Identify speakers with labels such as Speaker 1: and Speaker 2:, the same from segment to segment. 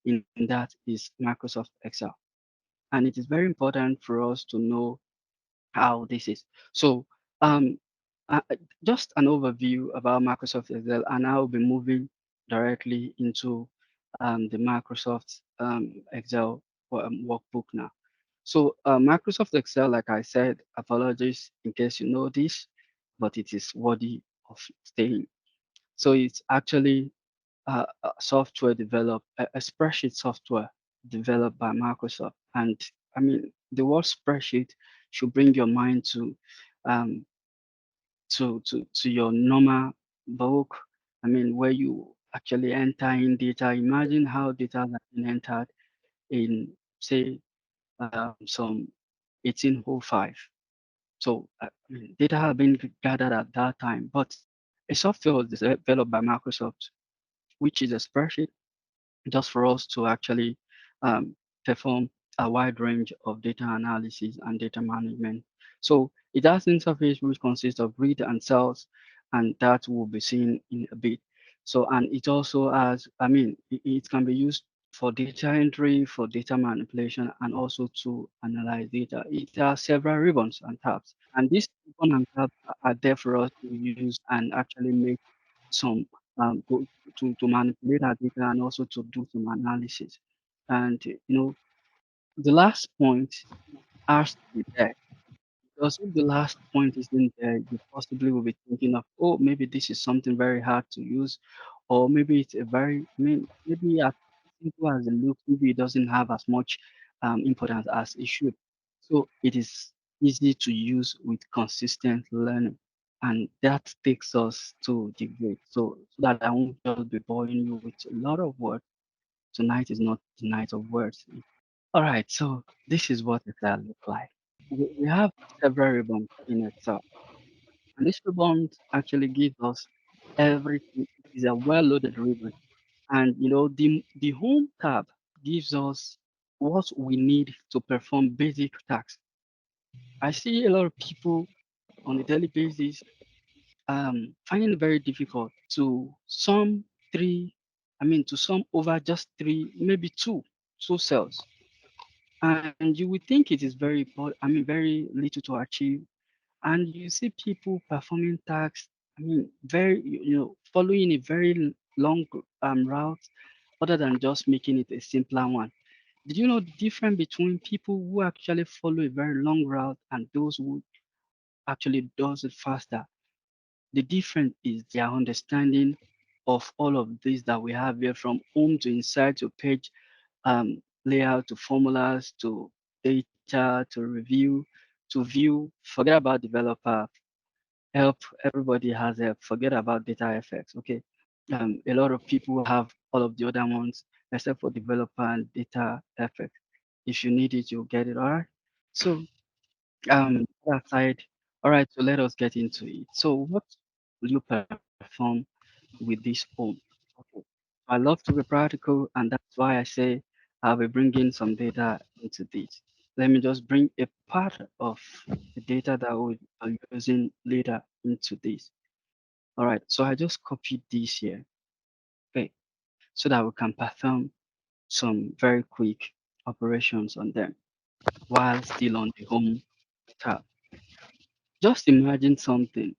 Speaker 1: in that is Microsoft Excel. And it is very important for us to know how this is. So, um, just an overview about Microsoft Excel, and I'll be moving directly into the Microsoft Excel workbook now. So, Microsoft Excel, like I said, apologies in case you know this, but it is worthy of staying. So, it's actually a software developed, a spreadsheet software developed by Microsoft. And I mean, the word spreadsheet should bring your mind um, to your normal book. I mean, where you actually enter in data. Imagine how data has been entered in, say, some 1805. So, I mean, data have been gathered at that time, but a software was developed by Microsoft, which is a spreadsheet just for us to actually um, perform a wide range of data analysis and data management. So it has interface which consists of read and cells, and that will be seen in a bit. So, and it also has, I mean, it can be used for data entry, for data manipulation, and also to analyze data. It has several ribbons and tabs, and these ribbons and tabs are there for us to use and actually make some go to manipulate our data and also to do some analysis. And the last point has to be there, because if the last point isn't there, you possibly will be thinking of, oh, maybe this is something very hard to use, or maybe it's a very, I mean, maybe as simple as it looks, maybe it doesn't have as much importance as it should. So it is easy to use with consistent learning. And that takes us to the grade. So that I won't just be boring you with a lot of words. Tonight is not the night of words. All right, so this is what it will look like. We have several ribbons in Excel, and this ribbon actually gives us everything. It is a well-loaded ribbon, and the home tab gives us what we need to perform basic tasks. I see a lot of people on a daily basis finding it very difficult to sum three, I mean, to sum over just three, maybe two cells. And you would think it is very important, I mean, very little to achieve. And you see people performing tasks, I mean, following a very long route other than just making it a simpler one. Did you know the difference between people who actually follow a very long route and those who actually does it faster? The difference is their understanding of all of this that we have here, from home to inside to page layout to formulas to data to review to view. Forget about developer help. Everybody has help. Forget about data effects. Okay. A lot of people have all of the other ones except for developer and data effects. If you need it, you'll get it. All right. So that aside, all right, so let us get into it. So what will you perform with this home? Okay. I love to be practical, and that's why I say I'll be bringing some data into this. Let me just bring a part of the data that we'll be using later into this. All right, so I just copied this here, okay, so that we can perform some very quick operations on them while still on the home tab. Just imagine something.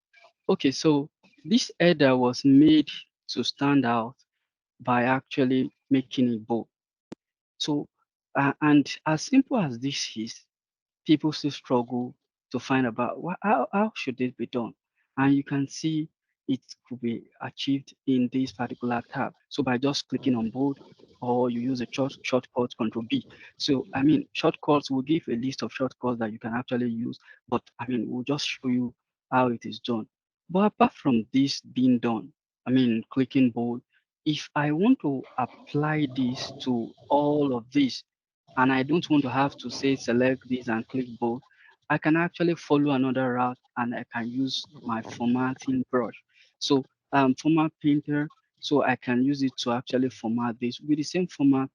Speaker 1: Okay, so this header was made to stand out by actually making it bold. So, and as simple as this is, people still struggle to find about how should this be done. And you can see it could be achieved in this particular tab. So by just clicking on bold, or you use a shortcut Control B. So I mean, shortcuts will give a list of shortcuts that you can actually use, but I mean, we'll just show you how it is done. But apart from this being done, I mean, clicking bold, if I want to apply this to all of this, and I don't want to have to say select this and click bold, I can actually follow another route and I can use my formatting brush. So format painter, so I can use it to actually format this with the same format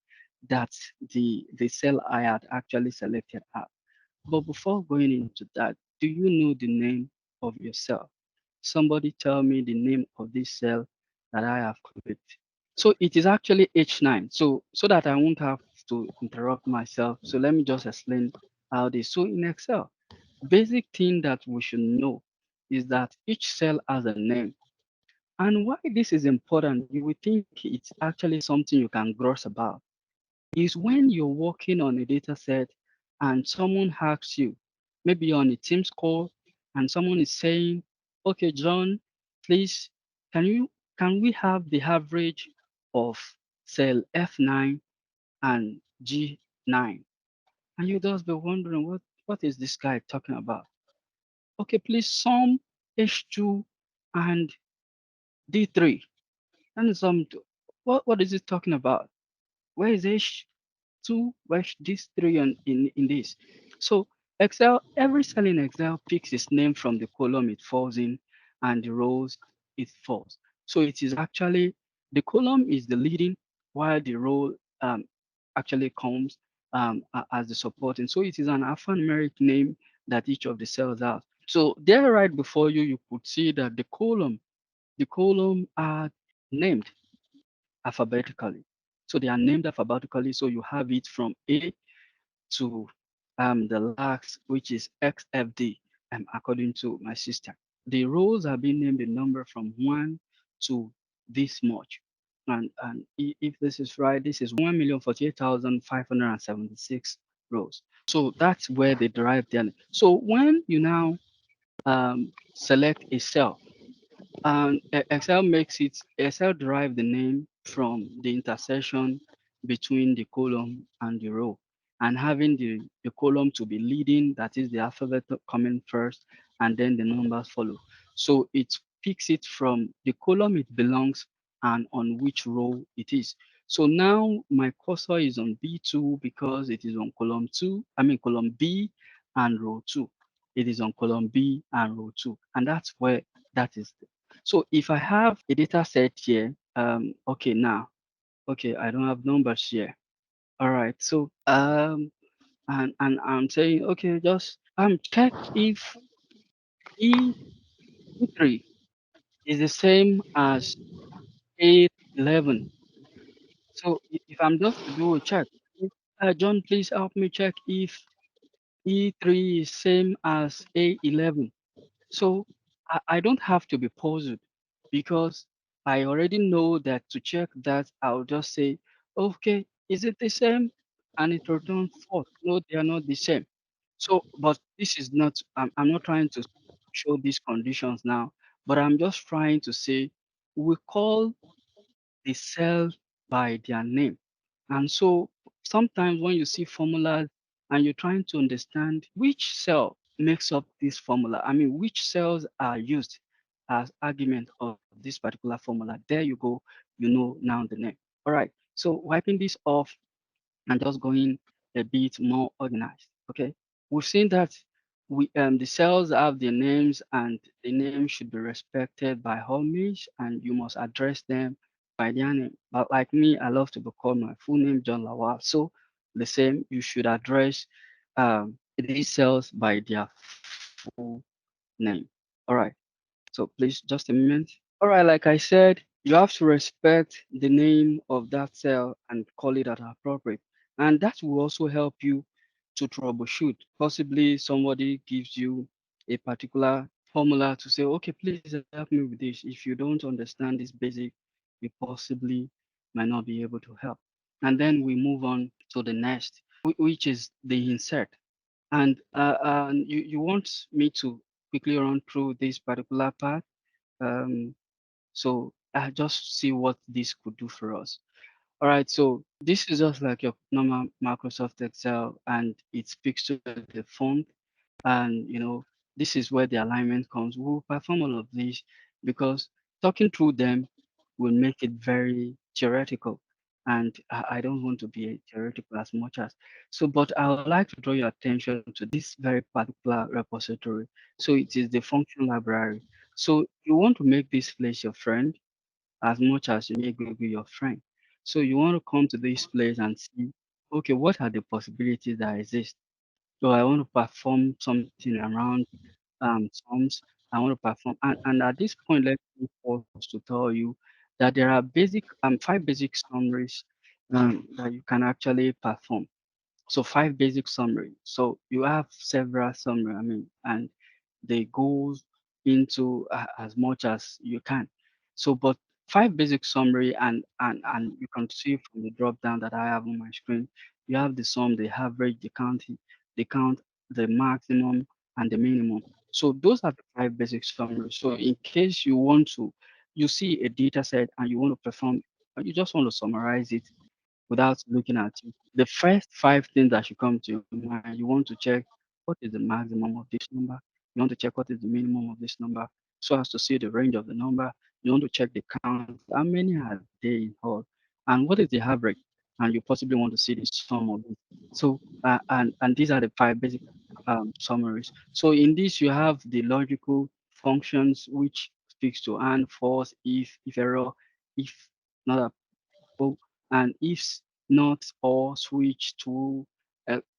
Speaker 1: that the cell I had actually selected at. But before going into that, do you know the name of your cell? Somebody tell me the name of this cell that I have clicked. So it is actually H9. So that I won't have to interrupt myself. So let me just explain how this. So in Excel, basic thing that we should know is that each cell has a name. And why this is important, you will think it's actually something you can gross about, is when you're working on a data set and someone asks you, maybe on a Teams call, and someone is saying, okay, John, please, can you can we have the average of cell F9 and G9? And you just be wondering what is this guy talking about? Okay, please sum H2 and D3. And some what is it talking about? Where is H2? Where's this three in this? So Excel, every cell in Excel picks its name from the column it falls in and the rows it falls. So it is actually the column is the leading while the row actually comes as the supporting. So it is an alphanumeric name that each of the cells has. So there right before you, you could see that the column are named alphabetically. So they are named alphabetically. So you have it from A to the last, which is XFD, according to my sister. The rows have been named a number from 1 to this much. And if this is right, this is 1,048,576 rows. So that's where they derive their name. So when you now select a cell, and Excel derive the name from the intersection between the column and the row, and having the column to be leading, that is the alphabet coming first, and then the numbers follow. So it picks it from the column it belongs and on which row it is. So now my cursor is on B2 because it is on column 2, I mean column B and row 2. It is on column B and row 2. And that's where that is. So if I have a data set here, okay, now, okay, I don't have numbers here. All right. So and I'm saying, okay, just check if E E3 is the same as A11. So if I'm just to do a check, John, please help me check if E3 is same as A11. So I don't have to be puzzled because I already know that to check that, I'll just say, okay, is it the same? And it returns false. No, they are not the same. So, but this is not, I'm not trying to show these conditions now, but I'm just trying to say we call the cell by their name. And so sometimes when you see formulas and you're trying to understand which cell makes up this formula, I mean, which cells are used as argument of this particular formula, there you go, you know now the name. All right. So wiping this off and just going a bit more organized. Okay, we've seen that the cells have their names and the name should be respected by all means, and you must address them by their name. But like me, I love to be called my full name, John Lawal. So the same, you should address these cells by their full name. All right. So please, just a moment. All right, like I said, you have to respect the name of that cell and call it at appropriate. And that will also help you to troubleshoot. Possibly somebody gives you a particular formula to say, okay, please help me with this. If you don't understand this basic, you possibly might not be able to help. And then we move on to the next, which is the insert. And you want me to quickly run through this particular part? Um, so just see what this could do for us. All right, so this is just like your normal Microsoft Excel, and it speaks to the font, and this is where the alignment comes. We'll perform all of this because talking through them will make it very theoretical, and I don't want to be theoretical as much as so. But I would like to draw your attention to this very particular repository. So it is the function library. So you want to make this place your friend as much as you make Google your friend. So you want to come to this place and see, okay, what are the possibilities that exist? So I want to perform something around sums. I want to perform, and at this point, let me pause to tell you that there are five basic summaries that you can actually perform. So five basic summary. So you have several summary, and they goes into as much as you can. So, but five basic summary, and you can see from the drop down that I have on my screen, you have the sum, the average, the count, the maximum, and the minimum. So those are the five basic summaries. So in case you see a data set and you want to perform, you just want to summarize it without looking at you. The first five things that should come to your mind, you want to check what is the maximum of this number. You want to check what is the minimum of this number so as to see the range of the number. You want to check the count. How many are they in all? And what is the average? And you possibly want to see the sum of it. So, and these are the five basic summaries. So in this, you have the logical functions, which speaks to and, false, if error, if not applicable, and if not, or switch to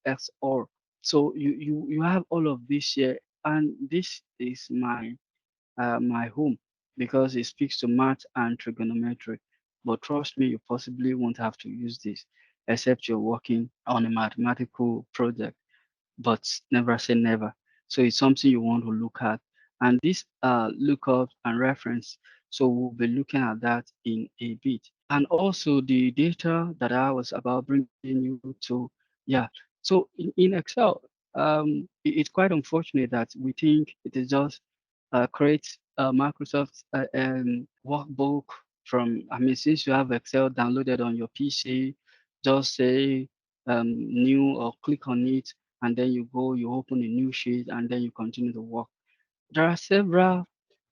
Speaker 1: X or. So you have all of this here, and this is my home because it speaks to math and trigonometry. But trust me, you possibly won't have to use this except you're working on a mathematical project, but never say never. So it's something you want to look at. And this lookup and reference, so we'll be looking at that in a bit. And also the data that I was about bringing you to, yeah. So in Excel, it's quite unfortunate that we think it is just create a Microsoft workbook from, since you have Excel downloaded on your PC, just say new or click on it, and then you open a new sheet, and then you continue to work. There are several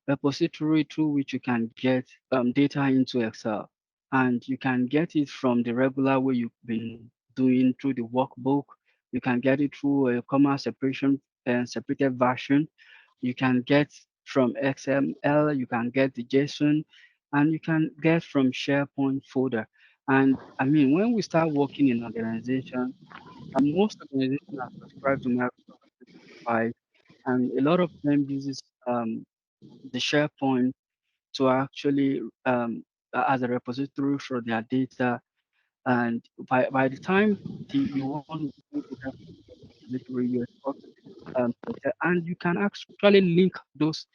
Speaker 1: repository through which you can get data into Excel, and you can get it from the regular way you've been doing through the workbook. You can get it through a comma separation and separated version. You can get from XML, you can get the JSON, and you can get from SharePoint folder. And when we start working in organization, most organizations are subscribed to Microsoft 365, and a lot of them uses the SharePoint to actually as a repository for their data. And by the time you want to bring data from the repository, you export to Excel, and you can actually link those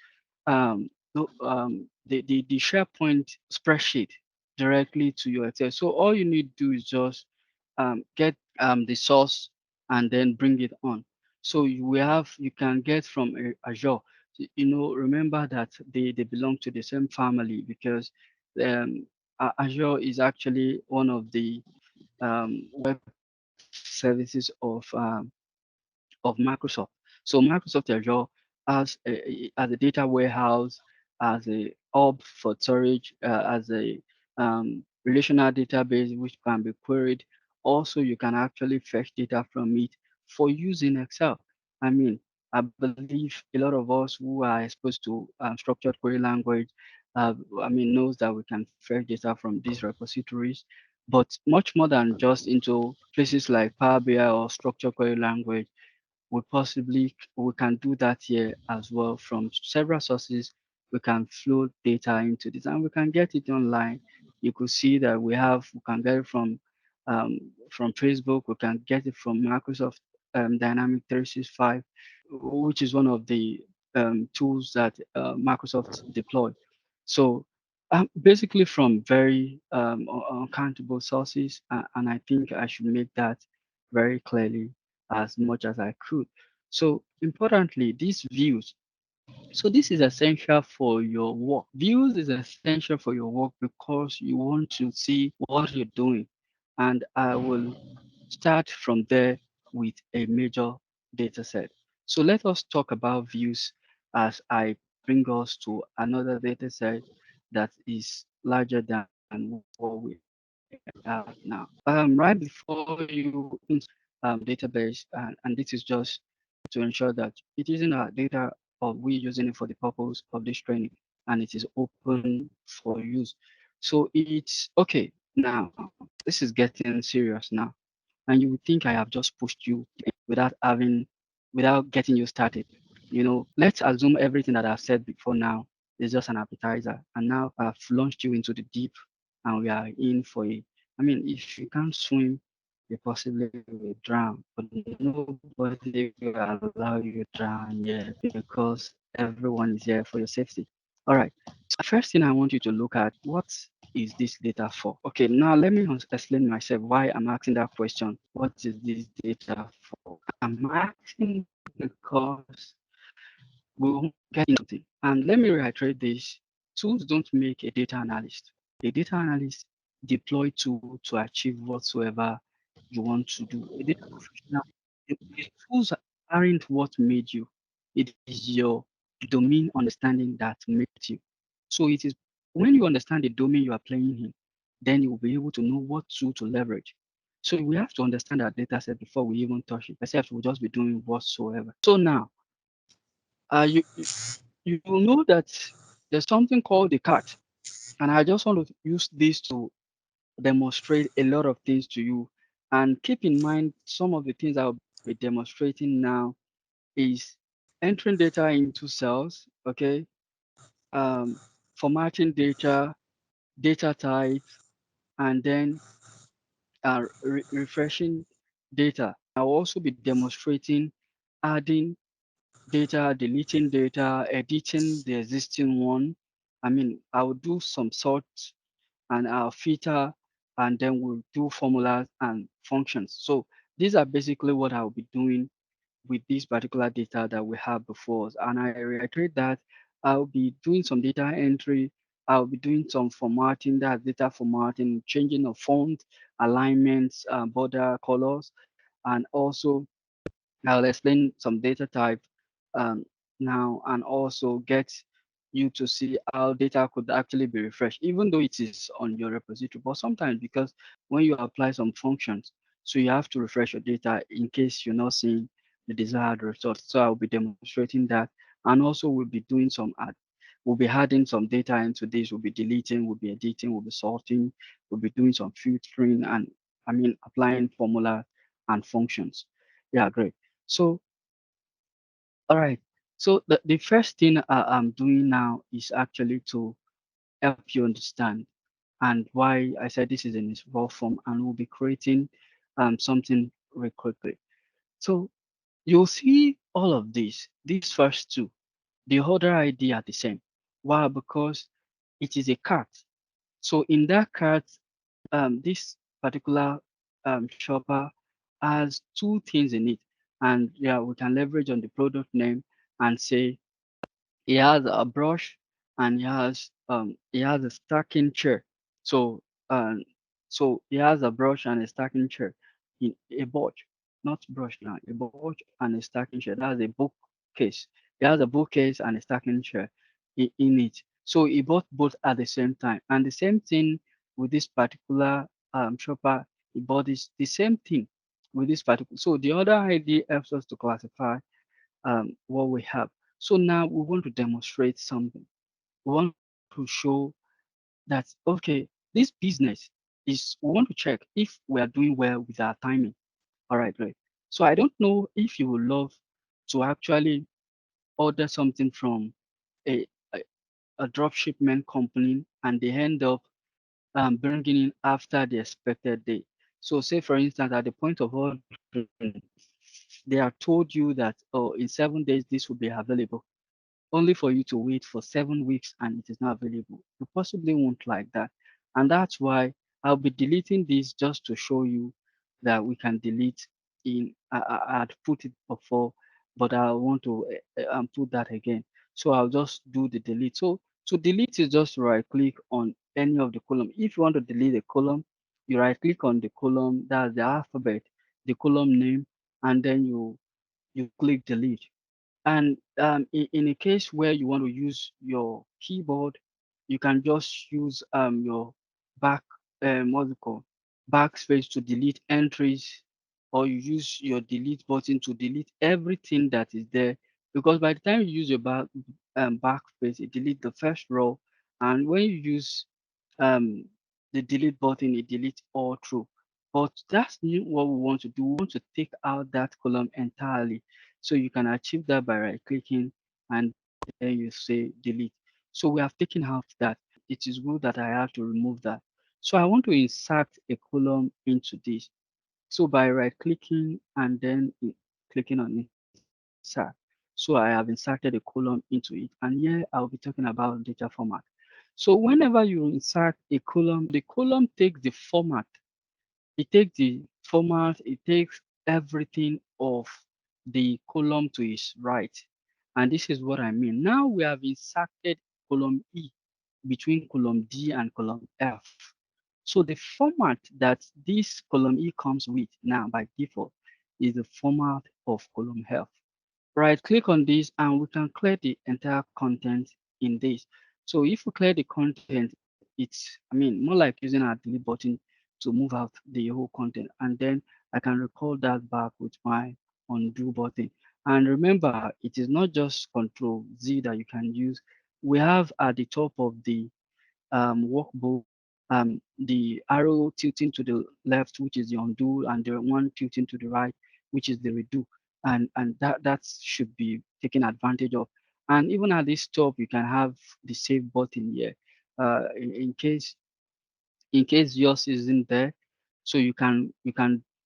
Speaker 1: the SharePoint spreadsheet directly to your Excel. So all you need to do is just get the source and then bring it on. So you can get from Azure. Remember that they belong to the same family because Azure is actually one of the web services of Microsoft. So Microsoft Azure as a data warehouse, as a hub for storage, as a relational database which can be queried. Also, you can actually fetch data from it for use in Excel. I mean, I believe a lot of us who are exposed to structured query language, knows that we can fetch data from these repositories, but much more than just into places like Power BI or structured query language we can do that here as well from several sources. We can flow data into this and we can get it online. You could see that we can get it from Facebook, we can get it from Microsoft Dynamic 365, which is one of the tools that Microsoft deploy. So basically from very uncountable sources, and I think I should make that very clearly as much as I could. So importantly, these views. So this is essential for your work. Views is essential for your work because you want to see what you're doing. And I will start from there with a major data set. So let us talk about views as I bring us to another data set that is larger than what we have now. Right before you open database, and this is just to ensure that it isn't our data or we using it for the purpose of this training, and it is open for use. So it's okay. Now, this is getting serious now. And you would think I have just pushed you without without getting you started. Let's assume everything that I've said before now. It's just an appetizer. And now I've launched you into the deep, and we are in for a. I mean, if you can't swim, you possibly will drown, but nobody will allow you to drown yet because everyone is here for your safety. All right. So the first thing I want you to look at, what is this data for? Okay, now let me explain myself why I'm asking that question. What is this data for? I'm asking because we want to get into something. And let me reiterate this. Tools don't make a data analyst. A data analyst deploy tool to achieve whatsoever you want to do. A data professional, the tools aren't what made you. It is your domain understanding that makes you. So it is when you understand the domain you are playing in, then you will be able to know what tool to leverage. So we have to understand our data set before we even touch it, except we'll just be doing whatsoever. So now, you will know that there's something called the cart, and I just want to use this to demonstrate a lot of things to you. And keep in mind, some of the things I'll be demonstrating now is entering data into cells, okay, um, formatting data, data types, and then refreshing data. I'll also be demonstrating adding data, deleting data, editing the existing one. I mean, I'll do some sorts and I'll filter, and then we'll do formulas and functions. So these are basically what I'll be doing with this particular data that we have before us. And I reiterate that I'll be doing some data entry. I'll be doing some formatting, that data formatting, changing of font, alignments, border colors, and also I'll explain some data type um, now, and also get you to see how data could actually be refreshed, even though it is on your repository. But sometimes, because when you apply some functions, so you have to refresh your data in case you're not seeing the desired result. So I'll be demonstrating that, and also we'll be doing some add. We'll be adding some data into this. We'll be deleting. We'll be editing. We'll be sorting. We'll be doing some filtering, and I mean applying formula and functions. Yeah, great. So, all right. So the first thing I'm doing now is actually to help you understand and why I said this is in its raw form, and we'll be creating something very quickly. So you'll see all of these first two, the other ID are the same. Why? Because it is a cart. So in that cart, this particular shopper has two things in it, and yeah, we can leverage on the product name and say he has a brush and he has a stacking chair. So um so he has a brush and a stacking chair in a board, not brush now, a board and a stacking chair. That's a bookcase. He has a bookcase and a stacking chair in it. So he bought both at the same time. And the same thing with this particular shopper, he bought this the same thing with this particular. So the other ID helps us to classify what we have. So now we want to demonstrate something. We want to show that, okay, this business we want to check if we are doing well with our timing. All right, great. So I don't know if you would love to actually order something from a, a, a drop shipment company and they end up bringing in after the expected date. So say for instance, at the point of ordering, they have told you that, oh, in 7 days this will be available, only for you to wait for 7 weeks and it is not available. You possibly won't like that. And that's why I'll be deleting this just to show you that we can delete in, I'd put it before, but I want to put that again. So I'll just do the delete. So to delete is just right click on any of the column. If you want to delete a column, you right click on the column, that's the alphabet, the column name, and then you click delete. And in a case where you want to use your keyboard, you can just use your back what's it called, backspace to delete entries, or you use your delete button to delete everything that is there. Because by the time you use your backspace, it delete the first row, and when you use um the delete button, it deletes all through. But that's not what we want to do. We want to take out that column entirely. So you can achieve that by right clicking and then you say delete. So we have taken out that. It is good that I have to remove that. So I want to insert a column into this. So by right clicking and then clicking on insert. So I have inserted a column into it. And here I'll be talking about data format. So whenever you insert a column, the column takes the format. It takes the format, it takes everything of the column to its right. And this is what I mean. Now we have inserted column E between column D and column F. So the format that this column E comes with now by default is the format of column F. Right click on this and we can clear the entire content in this. So if we clear the content, it's, I mean, more like using our delete button to move out the whole content. And then I can recall that back with my undo button. And remember, it is not just Control Z that you can use. We have at the top of the workbook, the arrow tilting to the left, which is the undo, and the one tilting to the right, which is the redo. And that should be taken advantage of. And even at this top, you can have the save button here, in case yours isn't there. So you can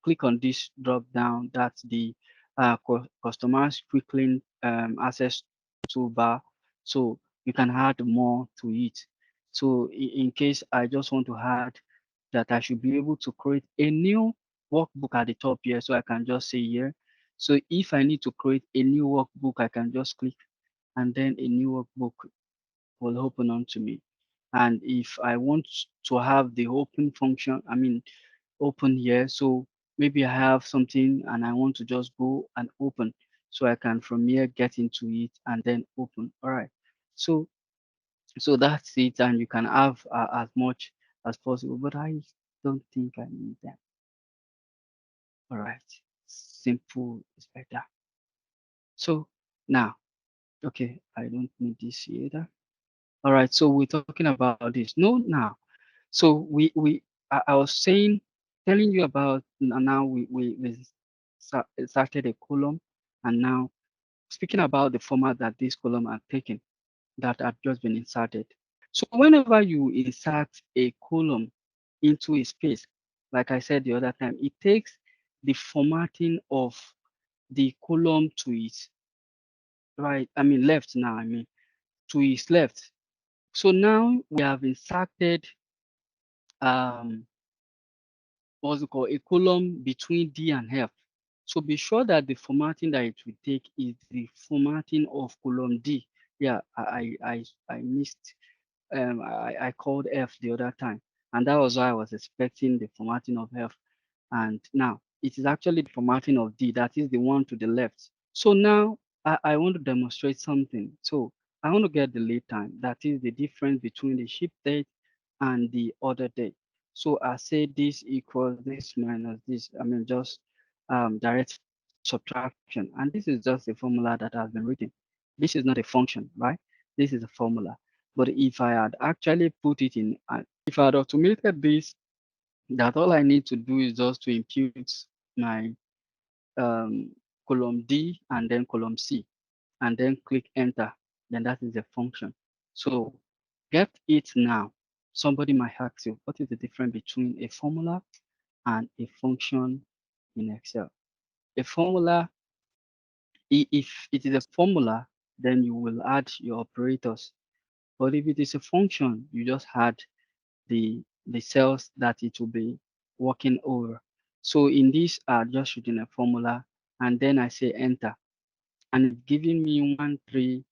Speaker 1: click on this drop down. That's the customize quick link access toolbar. So you can add more to it. So in case I just want to add that I should be able to create a new workbook at the top here. So I can just say here. So if I need to create a new workbook, I can just click and then a new workbook will open onto me. And if I want to have the open function, I mean, open here. So maybe I have something and I want to just go and open. So I can from here get into it and then open. All right. So that's it. And you can have as much as possible, but I don't think I need them. All right. Simple is better. So now, okay, I don't need this either. All right. So we're talking about this. No, now. So I was saying, telling you about now we started a column, and now speaking about the format that this column are taken that have just been inserted. So whenever you insert a column into a space, like I said the other time, it takes the formatting of the column to its right. I mean left now. I mean to its left. So now we have inserted um what's it called, a column between D and F. So be sure that the formatting that it will take is the formatting of column D. Yeah, I missed. I called F the other time, and that was why I was expecting the formatting of F. And now it is actually the formatting of D, that is the one to the left. So now I want to demonstrate something. So I want to get the lead time, that is the difference between the ship date and the order date. So I say this equals this minus this. I mean, just direct subtraction. And this is just a formula that has been written. This is not a function, right? This is a formula. But if I had actually put it in, if I had automated this, that all I need to do is just to impute my um, column D and then column C, and then click enter. Then that is a function. So get it now. Somebody might ask you, what is the difference between a formula and a function in Excel? A formula, if it is a formula, then you will add your operators. But if it is a function, you just add the cells that it will be working over. So in this, I just written a formula and then I say enter, and it's giving me 1900.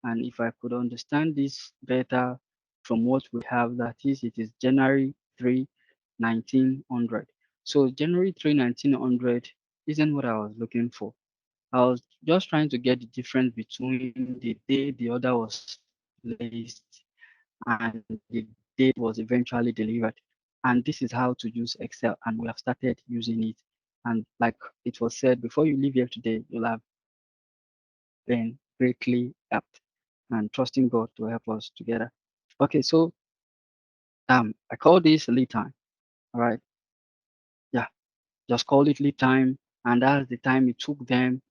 Speaker 1: And if I could understand this better from what we have, that is, it is January 3, 1900. So January 3, 1900 isn't what I was looking for. I was just trying to get the difference between the day the order was placed and the date was eventually delivered. And this is how to use Excel, and we have started using it. And like it was said, before you leave here today, you'll have been greatly helped, and trusting God to help us together. Okay, so I call this lead time. All right, yeah, just call it lead time, and that's the time it took them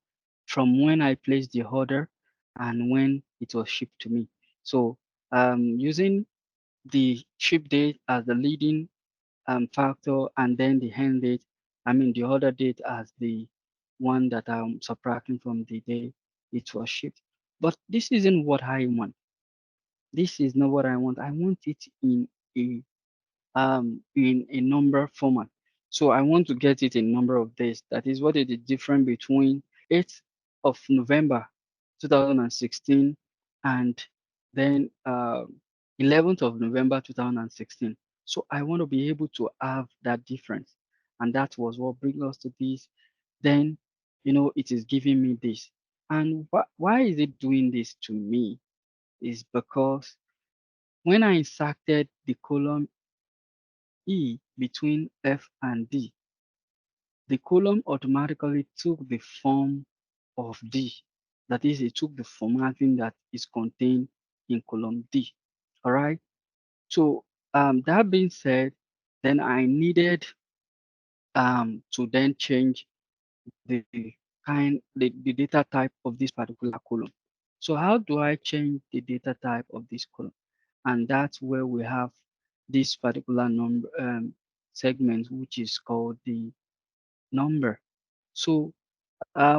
Speaker 1: from when I placed the order and when it was shipped to me. So using the ship date as the leading factor, and then the end date, I mean the order date as the one that I'm subtracting from the day it was shipped. But this isn't what I want. This is not what I want. I want it a in a number format. So I want to get it in number of days. That is what is the difference between 8th of November 2016 and then 11th of November 2016. So I want to be able to have that difference. And that was what brings us to this. Then, it is giving me this. And why is it doing this to me? Is because when I inserted the column E between F and D, the column automatically took the form of D. That is, it took the formatting that is contained in column D. All right. So that being said, then I needed to then change the the data type of this particular column. So how do I change the data type of this column? And that's where we have this particular number segment, which is called the number. So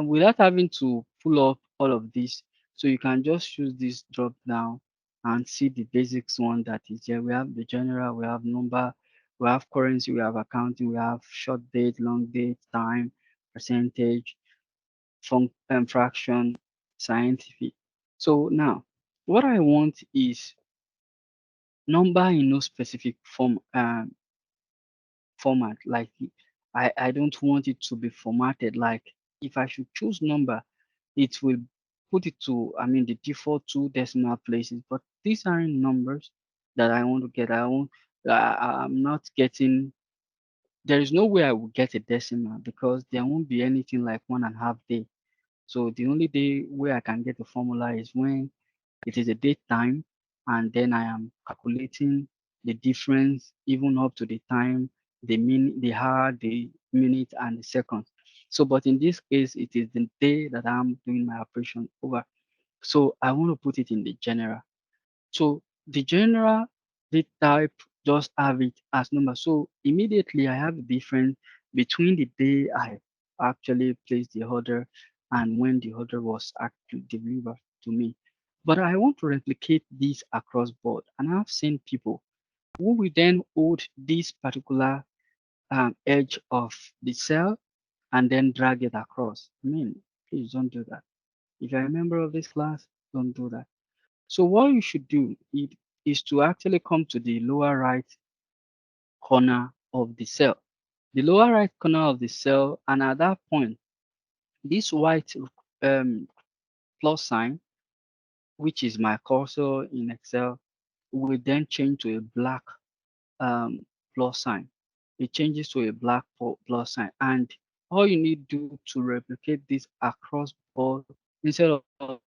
Speaker 1: without having to pull up all of this, so you can just choose this drop down and see the basics one that is here. We have the general, we have number, we have currency, we have accounting, we have short date, long date, time, percentage, fraction, scientific. So now, what I want is number in no specific format. Like I don't want it to be formatted. Like if I should choose number, it will put it to, I mean, the default two decimal places. But these aren't numbers that I want to get. I'm not getting. There is no way I will get a decimal because there won't be anything like 1.5 day. So the only day where I can get a formula is when it is a date time, and then I am calculating the difference even up to the time, the minute, the hour, the minute, and the seconds. So, but in this case, it is the day that I'm doing my operation over. So I want to put it in the general. So the general, the type, just have it as number. So immediately I have a difference between the day I actually placed the order and when the order was actually delivered to me. But I want to replicate this across board. And I've seen people who will then hold this particular edge of the cell and then drag it across. I mean, please don't do that. If you're a member of this class, don't do that. So what you should do is to actually come to the lower right corner of the cell. The lower right corner of the cell, and at that point, this white um, plus sign, which is my cursor in Excel, will then change to a black um, plus sign. It changes to a black plus sign, and all you need to do to replicate this across board instead of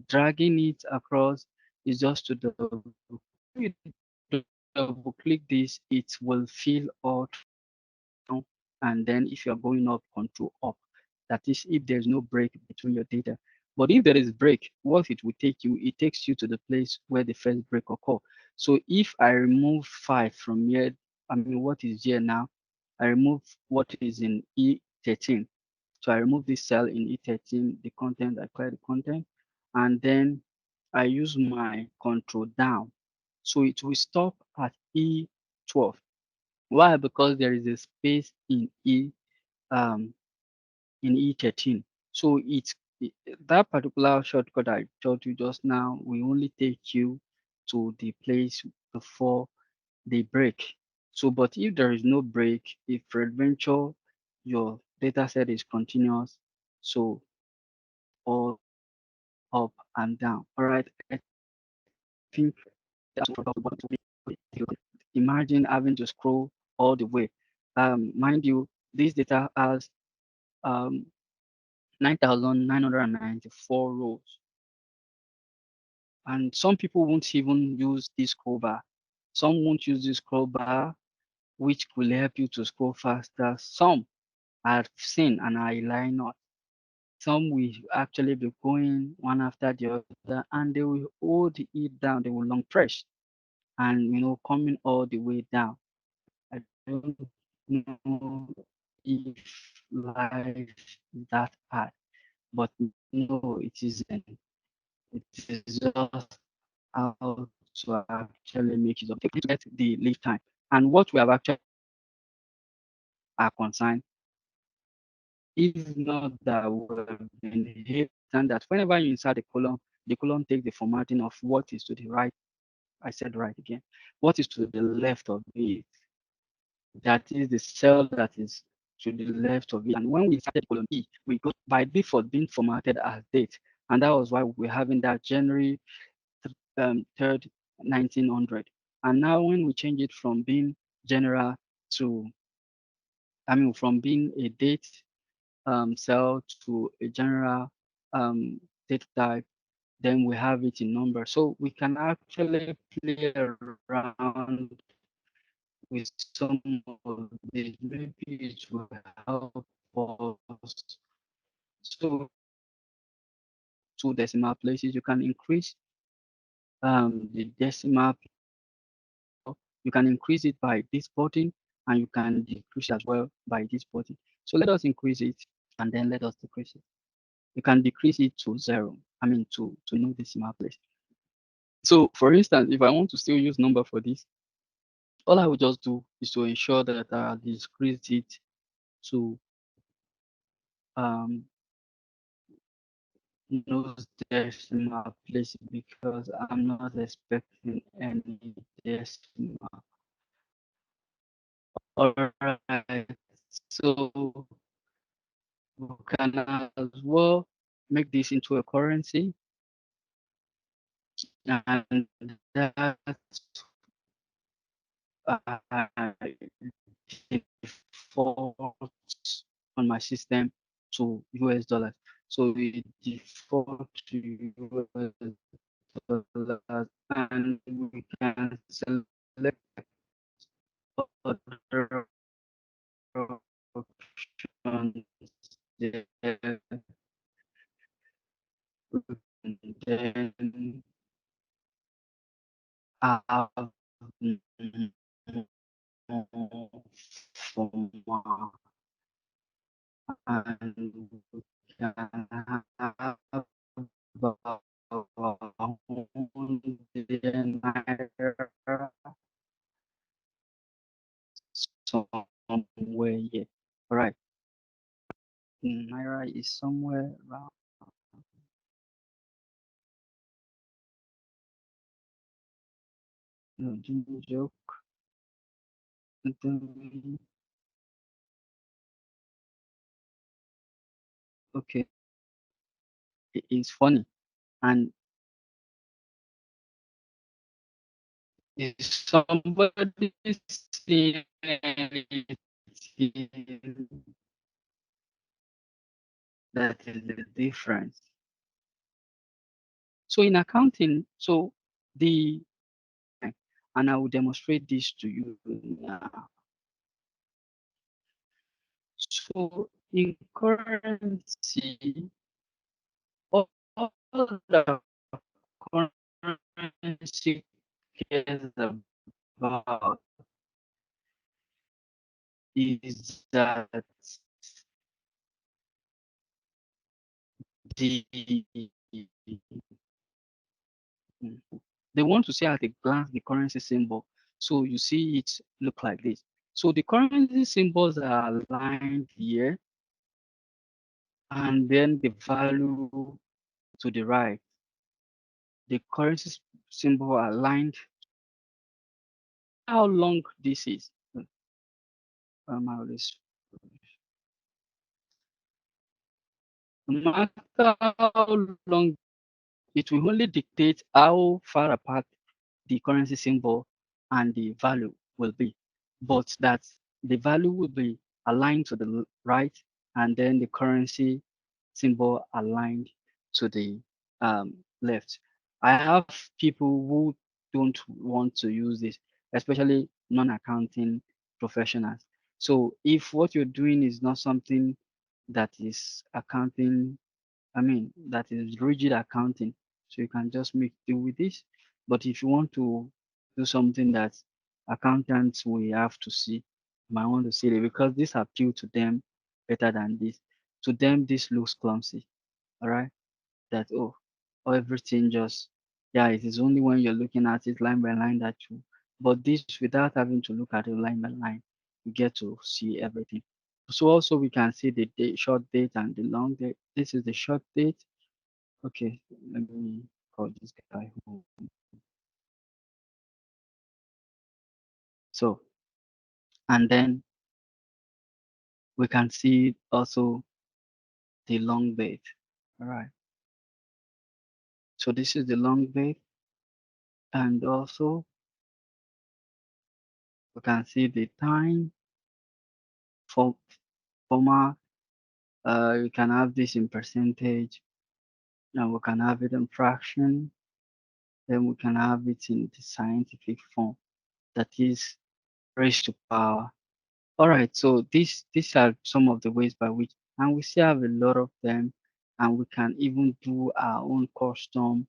Speaker 1: dragging it across is just to double click. When you double click this, it will fill out down, and then if you're going up, control up. That is if there's no break between your data. But if there is break, what it will take you, it takes you to the place where the first break occur. So if I remove 5 from here, I mean, what is here now? I remove what is in E13. So I remove this cell in E13, the content, I clear the content, and then I use my control down. So it will stop at E12. Why? Because there is a space um in E13. So that particular shortcut I told you just now will only take you to the place before the break. So, but if there is no break, if peradventure your data set is continuous, so all up and down. All right, I think that's what about the bottom to be. Imagine having to scroll all the way. Mind you, this data has um 9,994 rows, and some people won't even use this scroll bar. Some won't use this scroll bar, which will help you to scroll faster. Some I've seen and I lie not. some will actually be going one after the other, and they will hold it down. They will long press and coming all the way down. I don't know if life is that hard, but no, it isn't. It is just how to actually make use of it to get the lead time. And what we have actually are concerned, if not that we've been hidden that whenever you insert the column takes the formatting of what is to the right. I said right again. What is to the left of it? That is the cell that is to the left of it. And when we started column E, we got by default being formatted as date. And that was why we're having that January 3rd, 1900. And now when we change it from being general to, from being a date cell to a general date type, then we have it in number. So we can actually play around with some of these. Maybe it will help us. So two decimal places, you can increase the decimal. You can increase it by this button, and you can decrease as well by this button. So let us increase it, and then let us decrease it. You can decrease it to zero. To no decimal place. So for instance, if I want to still use number for this, all I will just do is to ensure that I decrease it to um, no decimal place because I'm not expecting any decimal. All right. So we can as well make this into a currency, and that's default on my system to US dollars. So we default to US dollars, and we can select other options there. Then have for more, and we can have about 100 naira somewhere here. All right, naira is somewhere around. No, joke. Okay, it is funny. And is somebody seeing anything that is the difference? So in accounting, the and I will demonstrate this to you now. So in currency, all the currency cares about is that the they want to see at a glance the currency symbol. So you see it look like this. So the currency symbols are aligned here, and then the value to the right. The currency symbol aligned. How long this is? This. No matter how long, it will only dictate how far apart the currency symbol and the value will be, but that the value will be aligned to the right, and then the currency symbol aligned to the left. I have people who don't want to use this, especially non-accounting professionals. So if what you're doing is not something that is accounting that is rigid accounting. So you can just make do with this. But if you want to do something that accountants will have to see, you might want to see it because this appeal to them better than this. To them, this looks clumsy. All right. That or everything just yeah, it is only when you're looking at it line by line that you but this without having to look at it line by line, you get to see everything. So also we can see the date, short date and the long date. This is the short date. Okay, let me call this guy home. So and then we can see also the long date. All right. So this is the long date, and also we can see the time for format. You can have this in percentage, and we can have it in fraction, then we can have it in the scientific form, that is raised to power. All right, so these are some of the ways by which, and we still have a lot of them, and we can even do our own custom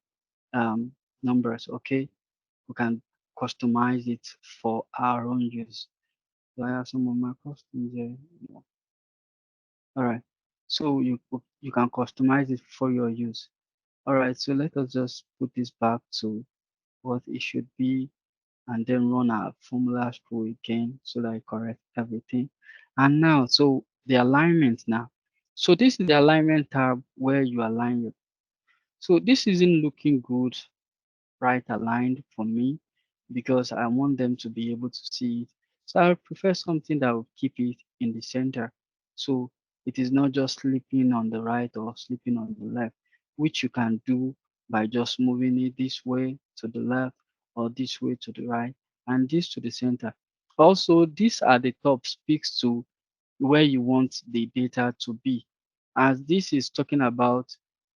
Speaker 1: um, numbers. Okay, we can customize it for our own use. So I have some of my customs here. All right, so you can customize it for your use. All right, so let us just put this back to what it should be and then run our formulas through again so that it corrects everything. And now, so the alignment now. So this is the alignment tab where you align your. So this isn't looking good right aligned for me because I want them to be able to see it. So I prefer something that will keep it in the center. So it is not just slipping on the right or slipping on the left, which you can do by just moving it this way to the left or this way to the right and this to the center. Also, this at the top speaks to where you want the data to be. As this is talking about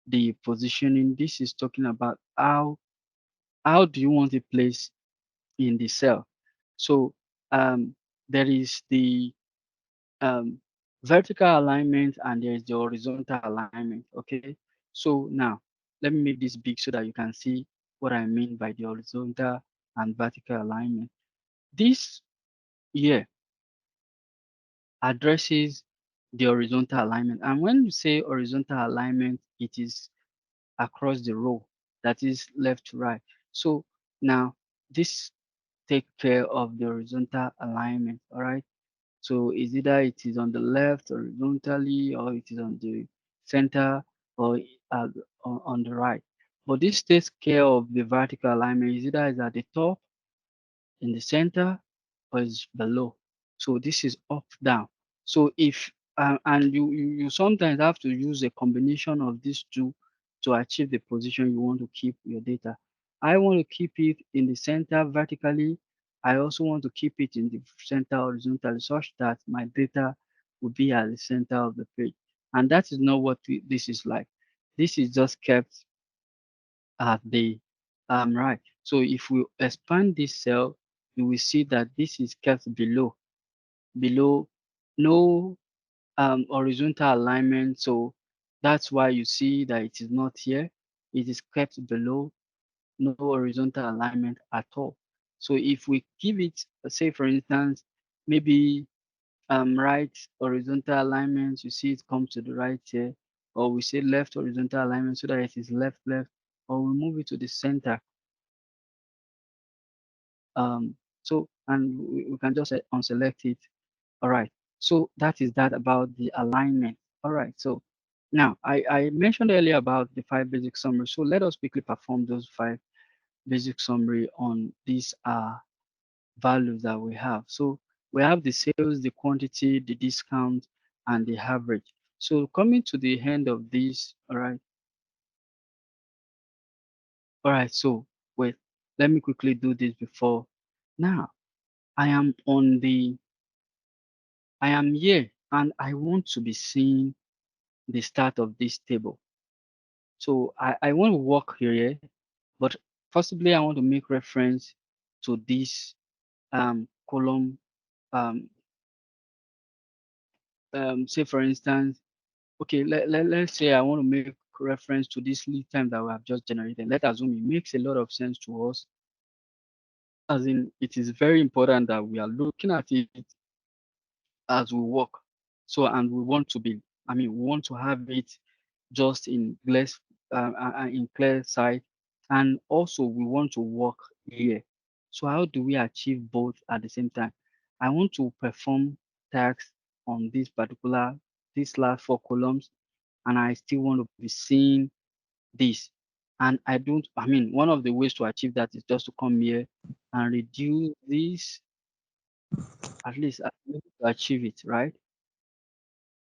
Speaker 1: the positioning, this is talking about how do you want it placed in the cell? So um, there is the um, vertical alignment and there is the horizontal alignment. Okay. So now let me make this big so that you can see what I mean by the horizontal and vertical alignment. This here addresses the horizontal alignment. And when you say horizontal alignment, it is across the row, that is left to right. So now this take care of the horizontal alignment. All right. So is either it is on the left horizontally or it is on the center or uh, on the right. But this takes care of the vertical alignment. Is either is at the top, in the center, or is below. So this is up down. So if and you sometimes have to use a combination of these two to achieve the position you want to keep your data. I want to keep it in the center vertically. I also want to keep it in the center horizontally such that my data will be at the center of the page. And that is not what this is like. This is just kept at the right. So if we expand this cell, you will see that this is kept below no horizontal alignment. So that's why you see that it is not here. It is kept below no horizontal alignment at all. So if we give it, say for instance, maybe right horizontal alignment, you see it comes to the right here, or we say left horizontal alignment so that it is left left, or we move it to the center. So and we can just unselect it. All right. So that is that about the alignment. All right. So now I mentioned earlier about the 5 basic summary. So let us quickly perform those 5 basic summary on these values that we have. So we have the sales, the quantity, the discount, and the average. So coming to the end of this, all right. All right. So wait, let me quickly do this before. Now I am on the I am here and I want to be seeing the start of this table. So I want to work here, but possibly I want to make reference to this column. Um, say for instance, okay, let's say I want to make reference to this lead time that we have just generated, let's assume it makes a lot of sense to us, as in it is very important that we are looking at it as we work. So, and we want to be, we want to have it just in clear sight, and also we want to work here. So, how do we achieve both at the same time? I want to perform tasks on these last four columns, and I still want to be seeing this. And I don't, one of the ways to achieve that is just to come here and reduce this, at least I'm able to achieve it, right?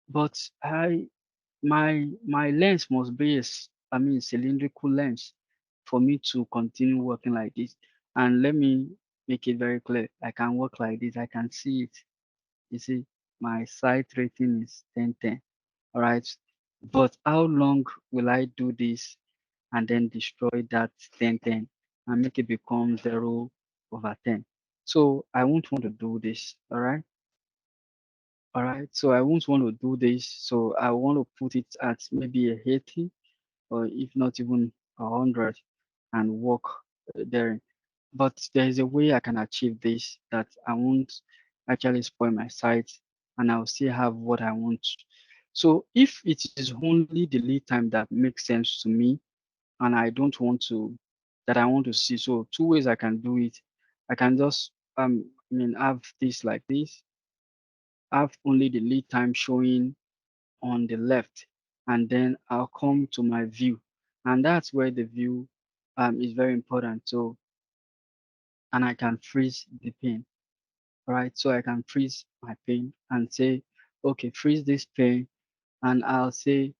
Speaker 1: But my lens must be cylindrical lens for me to continue working like this. And let me make it very clear. I can work like this. I can see it. You see, my sight rating is 10/10. All right. But how long will I do this and then destroy that 10/10 and make it become 0/10? So I won't want to do this. All right. All right. So I won't want to do this. So I want to put it at maybe a 80, or if not even 100, and work there. But there is a way I can achieve this that I won't actually spoil my site, and I'll still have what I want. So if it is only the lead time that makes sense to me, and I don't want to, that I want to see. So two ways I can do it. I can just have this like this, have only the lead time showing on the left, and then I'll come to my view, and that's where the view is very important. So, and I can freeze the pane, right? So I can freeze my pane and say, okay, freeze this pane, and I'll say,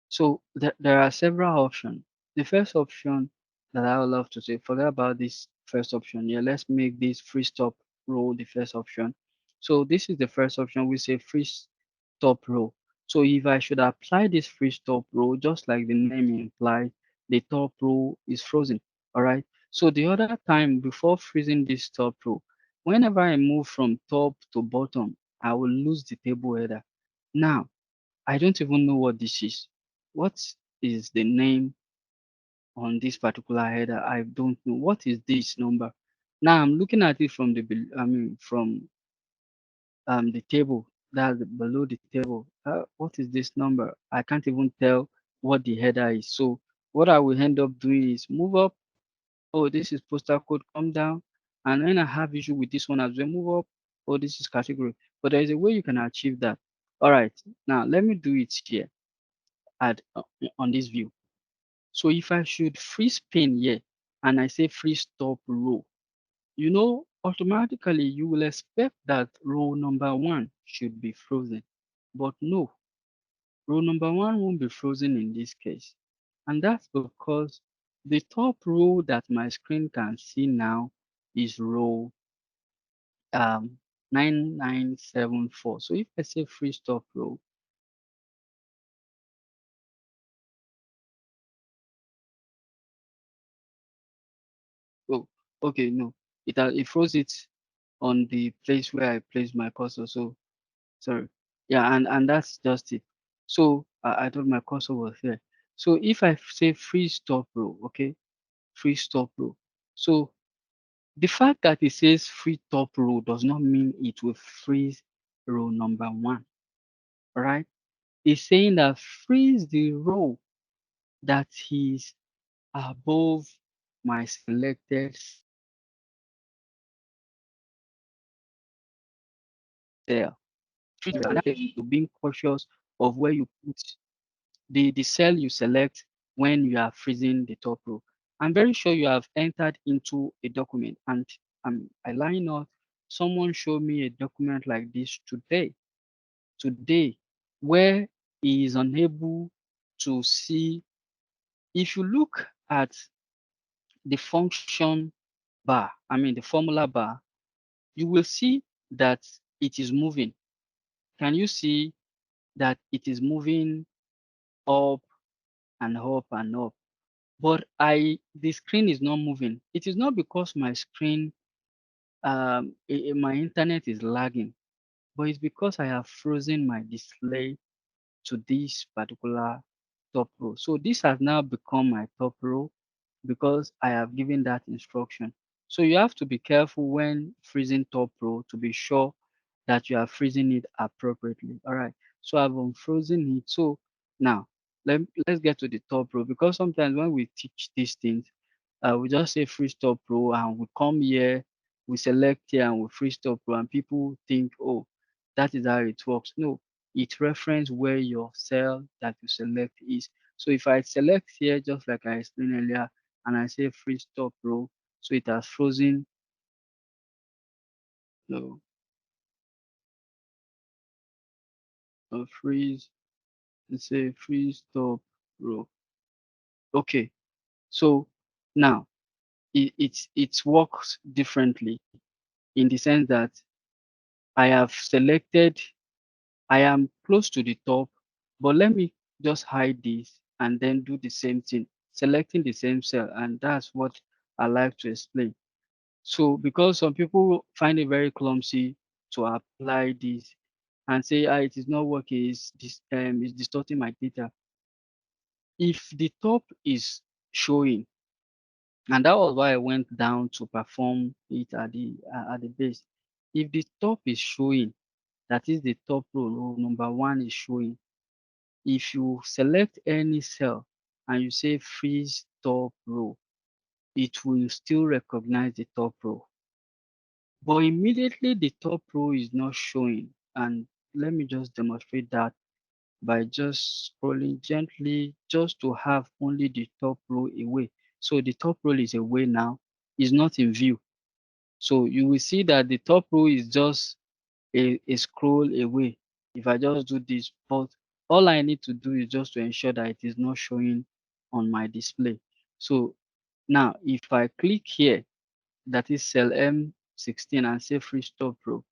Speaker 1: so there are several options. The first option that I would love to say, forget about this first option. Yeah, let's make this free stop row the first option. So this is the first option. We say free stop row. So if I should apply this free stop row, just like the name implies, the top row is frozen. All right. So the other time before freezing this top row, whenever I move from top to bottom, I will lose the table header. Now, I don't even know what this is. What is the name on this particular header? I don't know. What is this number? Now I'm looking at it from from the table that's below the table. What is this number? I can't even tell what the header is. So what I will end up doing is move up. Oh, this is postal code. Come down. And when I have issue with this one as well, move up. Oh, this is category. But there is a way you can achieve that. All right. Now let me do it here at on this view. So if I should freeze pin here and I say free stop row, automatically you will expect that row number one should be frozen. But no, row number one won't be frozen in this case. And that's because the top row that my screen can see now is row um 9974. So if I say free stop row, oh, okay, no, it froze it on the place where I placed my cursor. So sorry. Yeah, and that's just it. So I thought my cursor was here. So if I say free stop row, okay, free stop row. So the fact that it says free top row does not mean it will freeze row number one, right? It's saying that freeze the row that is above my selected cell. Freeze the row. And that is to being cautious of where you put the cell you select when you are freezing the top row. I'm very sure you have entered into a document, and I lie not, someone showed me a document like this today, where he is unable to see. If you look at the function bar, the formula bar, you will see that it is moving. Can you see that it is moving up and up and up? But the screen is not moving. It is not because my screen, my internet is lagging, but it's because I have frozen my display to this particular top row. So this has now become my top row because I have given that instruction. So you have to be careful when freezing top row to be sure that you are freezing it appropriately. All right. So I've unfrozen it. So now let's get to the top row because sometimes when we teach these things, we just say free stop row and we come here, we select here and we free stop row and people think, oh, that is how it works. No, it reference where your cell that you select is. So if I select here, just like I explained earlier, and I say free stop row, so it has frozen, no, freeze, let's say free stop row. Okay, so now it works differently in the sense that I have selected, I am close to the top, but let me just hide this and then do the same thing, selecting the same cell, and that's what I like to explain. So because some people find it very clumsy to apply this and say, it is not working, it's distorting my data. If the top is showing, and that was why I went down to perform it at the base. If the top is showing, that is the top row number one is showing. If you select any cell and you say freeze top row, it will still recognize the top row. But immediately the top row is not showing. And let me just demonstrate that by just scrolling gently just to have only the top row away. So the top row is away now, is not in view. So you will see that the top row is just a scroll away. If I just do this, but all I need to do is just to ensure that it is not showing on my display. So now if I click here, that is cell M16 and say free stop row,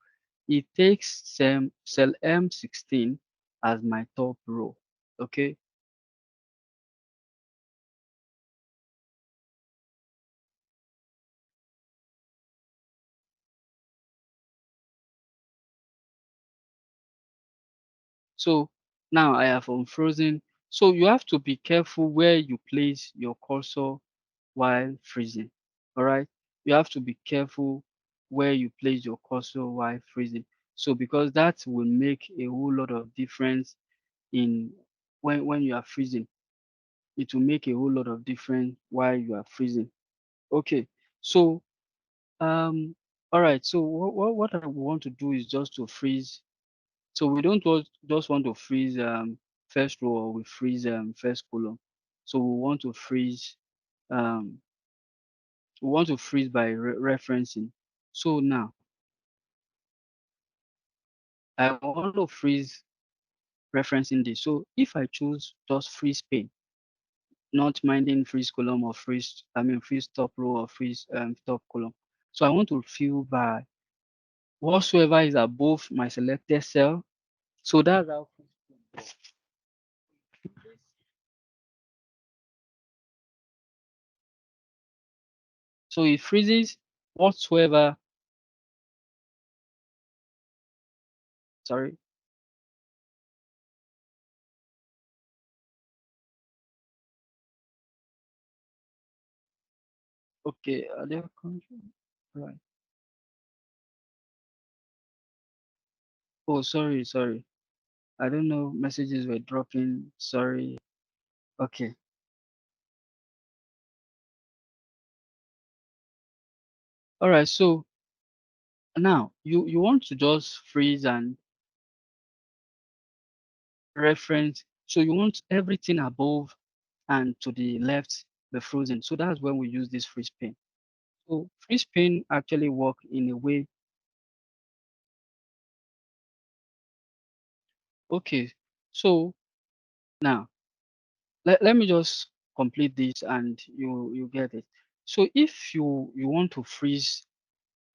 Speaker 1: it takes cell M16 as my top row. Okay. So now I have unfrozen. So you have to be careful where you place your cursor while freezing. All right. You have to be careful where you place your cursor while freezing. So because that will make a whole lot of difference in when you are freezing. It will make a whole lot of difference while you are freezing. Okay. So all right. So what I want to do is just to freeze. So we don't just want to freeze first row or we freeze first column. So um we want to freeze by referencing. So now I want to freeze referencing this. So if I choose just freeze pane, not minding freeze column or freeze top row or freeze top column. So I want to fill by whatsoever is above my selected cell. So that's how. So it freezes whatsoever. Sorry. Okay. Are there right? Oh, sorry. I don't know. Messages were dropping. Sorry. Okay. All right. So now you want to just freeze and reference. So you want everything above and to the left be frozen. So that's when we use this freeze pane. So freeze pane actually work in a way. Okay. So now let me just complete this and you get it. So if you want to freeze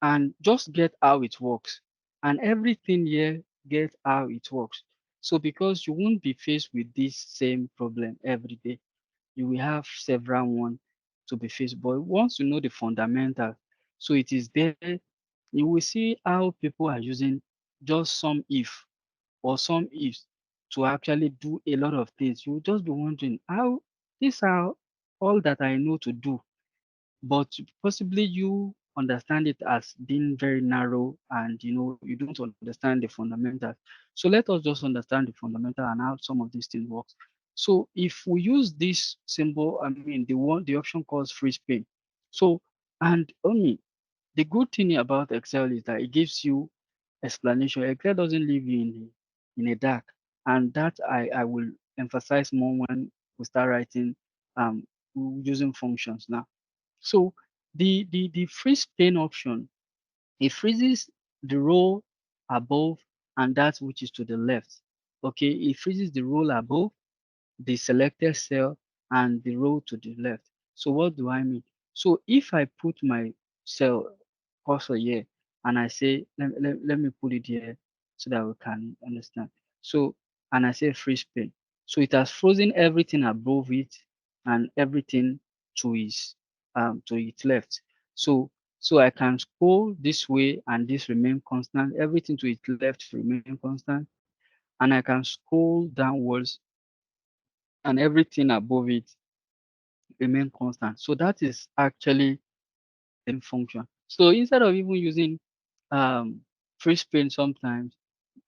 Speaker 1: and just get how it works and everything here get how it works. So because you won't be faced with this same problem every day, you will have several one to be faced. But once you know the fundamentals, so it is there, you will see how people are using just some if or some ifs to actually do a lot of things. You'll just be wondering how these are all that I know to do, but possibly you understand it as being very narrow, and you don't understand the fundamentals. So let us just understand the fundamental and how some of these things works. So if we use this symbol, I mean the option calls free spin. So, and only the good thing about Excel is that it gives you explanation. Excel doesn't leave you in a dark, and that I will emphasize more when we start writing um using functions now. So the freeze pane option, it freezes the row above and that which is to the left. Okay, it freezes the row above, the selected cell, and the row to the left. So what do I mean? So if I put my cell cursor here and I say, let me put it here so that we can understand. So, and I say free spin. So it has frozen everything above it and everything to its left. So so I can scroll this way and this remain constant. Everything to its left remain constant. And I can scroll downwards and everything above it remain constant. So that is actually the function. So instead of even using um, free spin sometimes,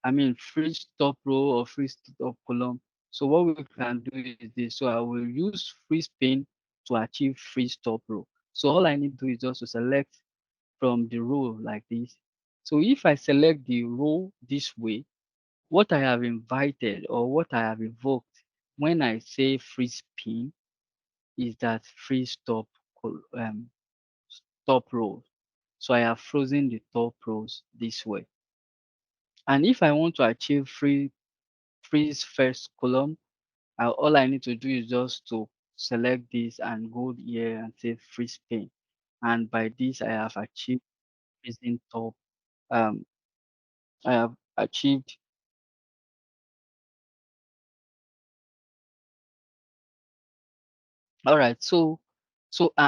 Speaker 1: I mean free stop row or free stop column. So what we can do is this. So I will use free spin to achieve free stop row. So all I need to do is just to select from the row like this. So if I select the row this way, what I have invited or what I have evoked when I say free spin is that free stop rows. So I have frozen the top rows this way. And if I want to achieve freeze first column, all I need to do is just to select this and go here and say freeze pane. And by this I have achieved freezing top. Um, I have achieved. All right.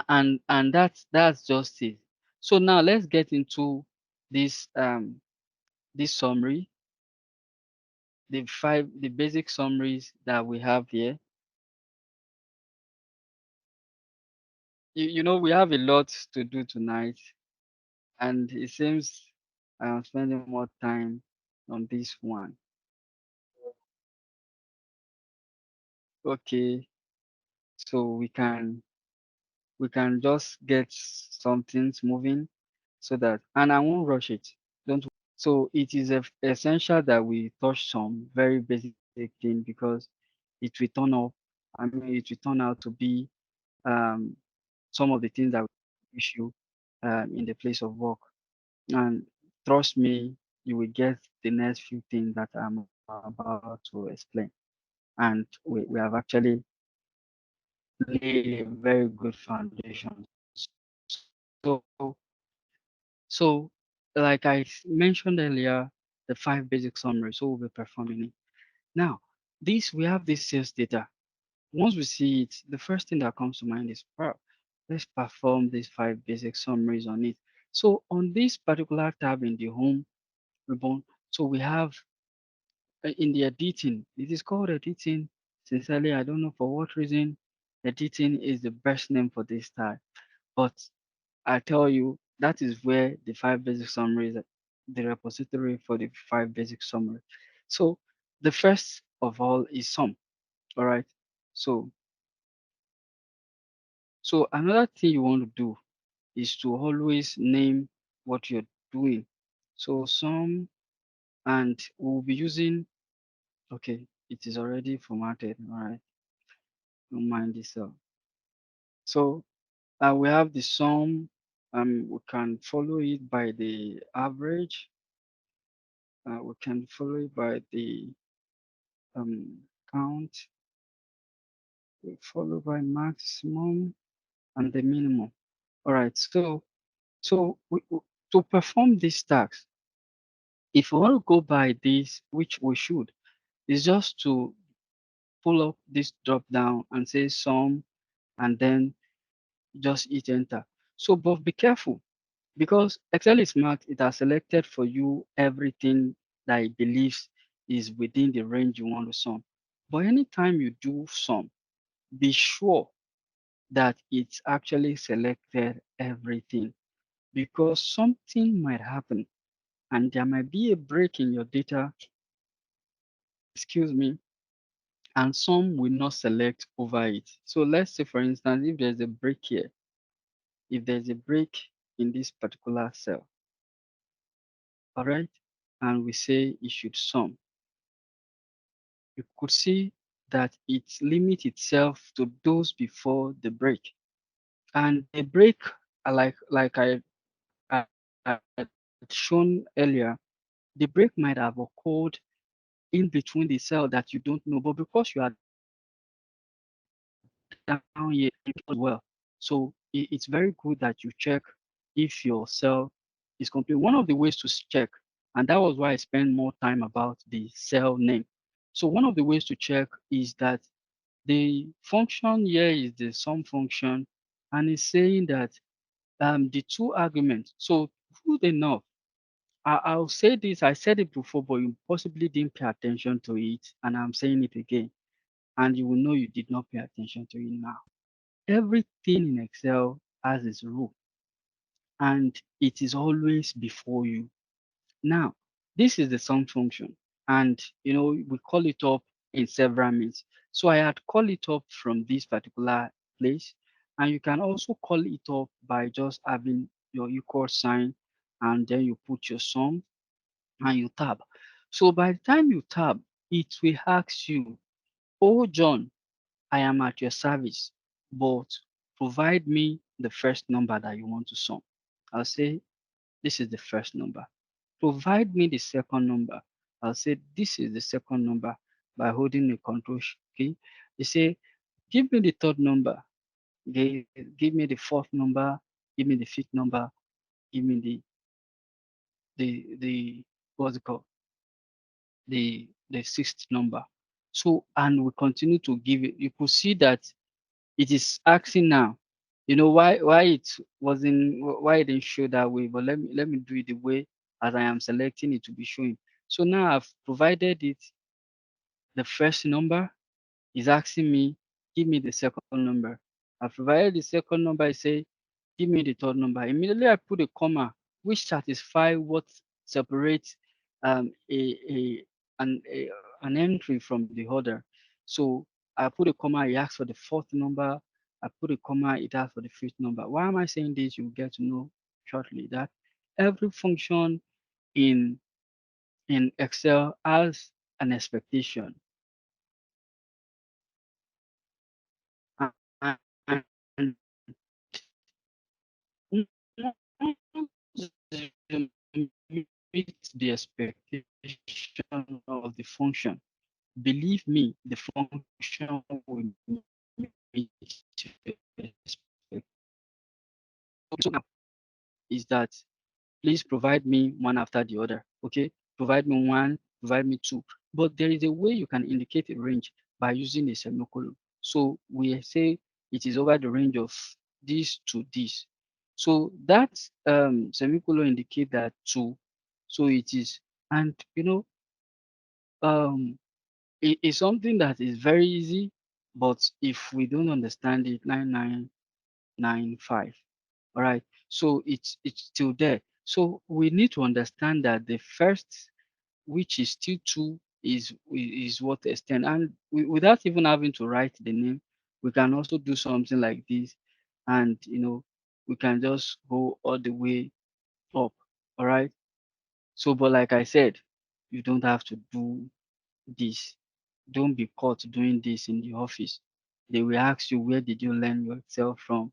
Speaker 1: And that's just it. So now let's get into this this summary, the basic summaries that we have here. We have a lot to do tonight, and it seems I am spending more time on this one. Okay, so we can just get some things moving so that, and I won't rush it. Don't. So it is essential that we touch some very basic thing because it will turn up. I mean, it will turn out to be um, some of the things that we issue in the place of work. And trust me, you will get the next few things that I'm about to explain. And we have actually laid a very good foundation. So, so like I mentioned earlier, the five basic summaries, so we'll be performing it. Now, we have this sales data. Once we see it, the first thing that comes to mind is, wow, let's perform these five basic summaries on it. So on this particular tab in the home ribbon, so we have in the editing, it is called editing. Sincerely, I don't know for what reason editing is the best name for this tab, but I tell you, that is where the five basic summaries, the repository for the five basic summary. So the first of all is sum. All right. So so another thing you want to do is to always name what you're doing. So sum, and we'll be using, okay, it is already formatted. All right. Don't mind this. So we have the sum. We can follow it by the average. We can follow it by the count, followed by maximum and the minimum. All right. To perform these tasks, if we want to go by this, which we should, is just to pull up this drop down and say sum, and then just hit enter. So, but be careful because Excel is smart. It has selected for you everything that it believes is within the range you want to sum. But anytime you do sum, be sure that it's actually selected everything because something might happen and there might be a break in your data, excuse me, and some will not select over it. So let's say, for instance, if there's a break here, if there's a break in this particular cell, all right, and we say it should sum, you could see that it limits itself to those before the break. And the break, I had shown earlier, the break might have occurred in between the cell that you don't know, but because you are down here as well. So it's very good that you check if your cell is complete. One of the ways to check, and that was why I spent more time about the cell name. So one of the ways to check is that the function here is the sum function, and it's saying that the two arguments. So good enough. I'll say this. I said it before, but you possibly didn't pay attention to it, and I'm saying it again, and you will know you did not pay attention to it now. Everything in Excel has its rule, and it is always before you. Now, this is the sum function, and we call it up in several means. So I had called it up from this particular place, and you can also call it up by just having your equal sign, and then you put your sum and you tab. So by the time you tab, it will ask you, "Oh John, I am at your service, but provide me the first number that you want to sum." I'll say, "This is the first number." Provide me the second number. I'll say, "This is the second number," by holding the control key. You say, "Give me the third number. Give me the fourth number. Give me the fifth number. Give me the what's it called? The sixth number." So, and we continue to give it. You could see that it is asking now. You know why it wasn't why it didn't show that way, but let me do it the way as I am selecting it to be showing. So now I've provided it the first number. Is asking me, "Give me the second number." I provided the second number. I say, "Give me the third number." Immediately I put a comma, which satisfy what separates a, a, an entry from the other. So I put a comma, it asks for the fourth number. I put a comma, it asks for the fifth number. Why am I saying this? You'll get to know shortly that every function in in Excel has an expectation. And once you meet the expectation of the function, believe me, the function will meet your expectation. So now is that please provide me one after the other. Okay, provide me one, provide me two. But there is a way you can indicate a range by using a semicolon. So we say it is over the range of this to this. So that semicolon indicate that two. So it is, and um, it is something that is very easy, but if we don't understand it, 9995. All right. So it's still there. So we need to understand that the first, which is still two, is what extend. And without even having to write the name, we can also do something like this, and we can just go all the way up. All right. So, but like I said, you don't have to do this. Don't be caught doing this in the office. They will ask you, where did you learn your Excel from?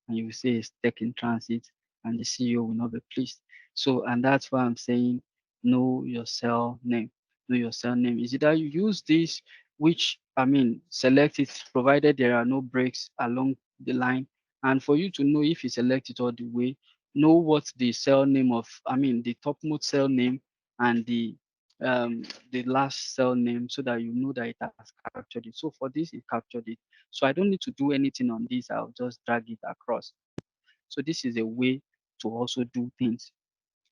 Speaker 1: And you will say it's tech in transit, and the CEO will not be pleased. So, and that's why I'm saying know your cell name. Know your cell name. Is it that you use this, which select it provided there are no breaks along the line, and for you to know if you select it all the way, know what the cell name of, the topmost cell name and the last cell name, so that you know that it has captured it. So for this, it captured it. So I don't need to do anything on this. I'll just drag it across. So this is a way to also do things.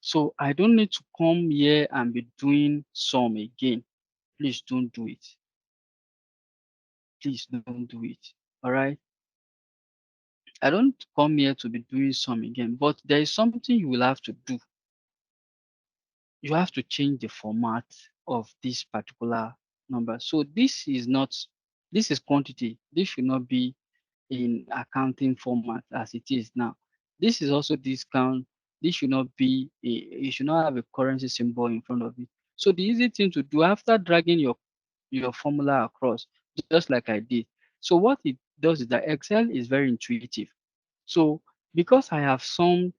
Speaker 1: So I don't need to come here and be doing sum again. Please don't do it. Please don't do it. All right. I don't come here to be doing sum again, but there is something you will have to do. You have to change the format of this particular number. So this is quantity. This should not be in accounting format as it is now. This is also discount. This should not be it should not have a currency symbol in front of it. So the easy thing to do after dragging your formula across, just like I did. So what it does is that Excel is very intuitive. So because I have summed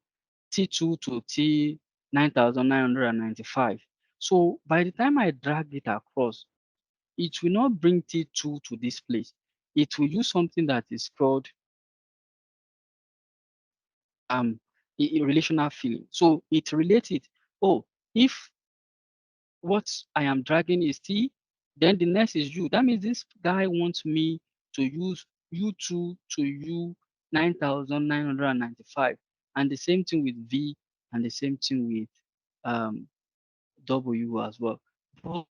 Speaker 1: T2 to T 9,995, so by the time I drag it across, it will not bring T2 to this place. It will use something that is called relational filling. So it relates it. Oh, if what I am dragging is T, then the next is U. That means this guy wants me to use U2 to U 9,995. And the same thing with V and the same thing with um, W as well. But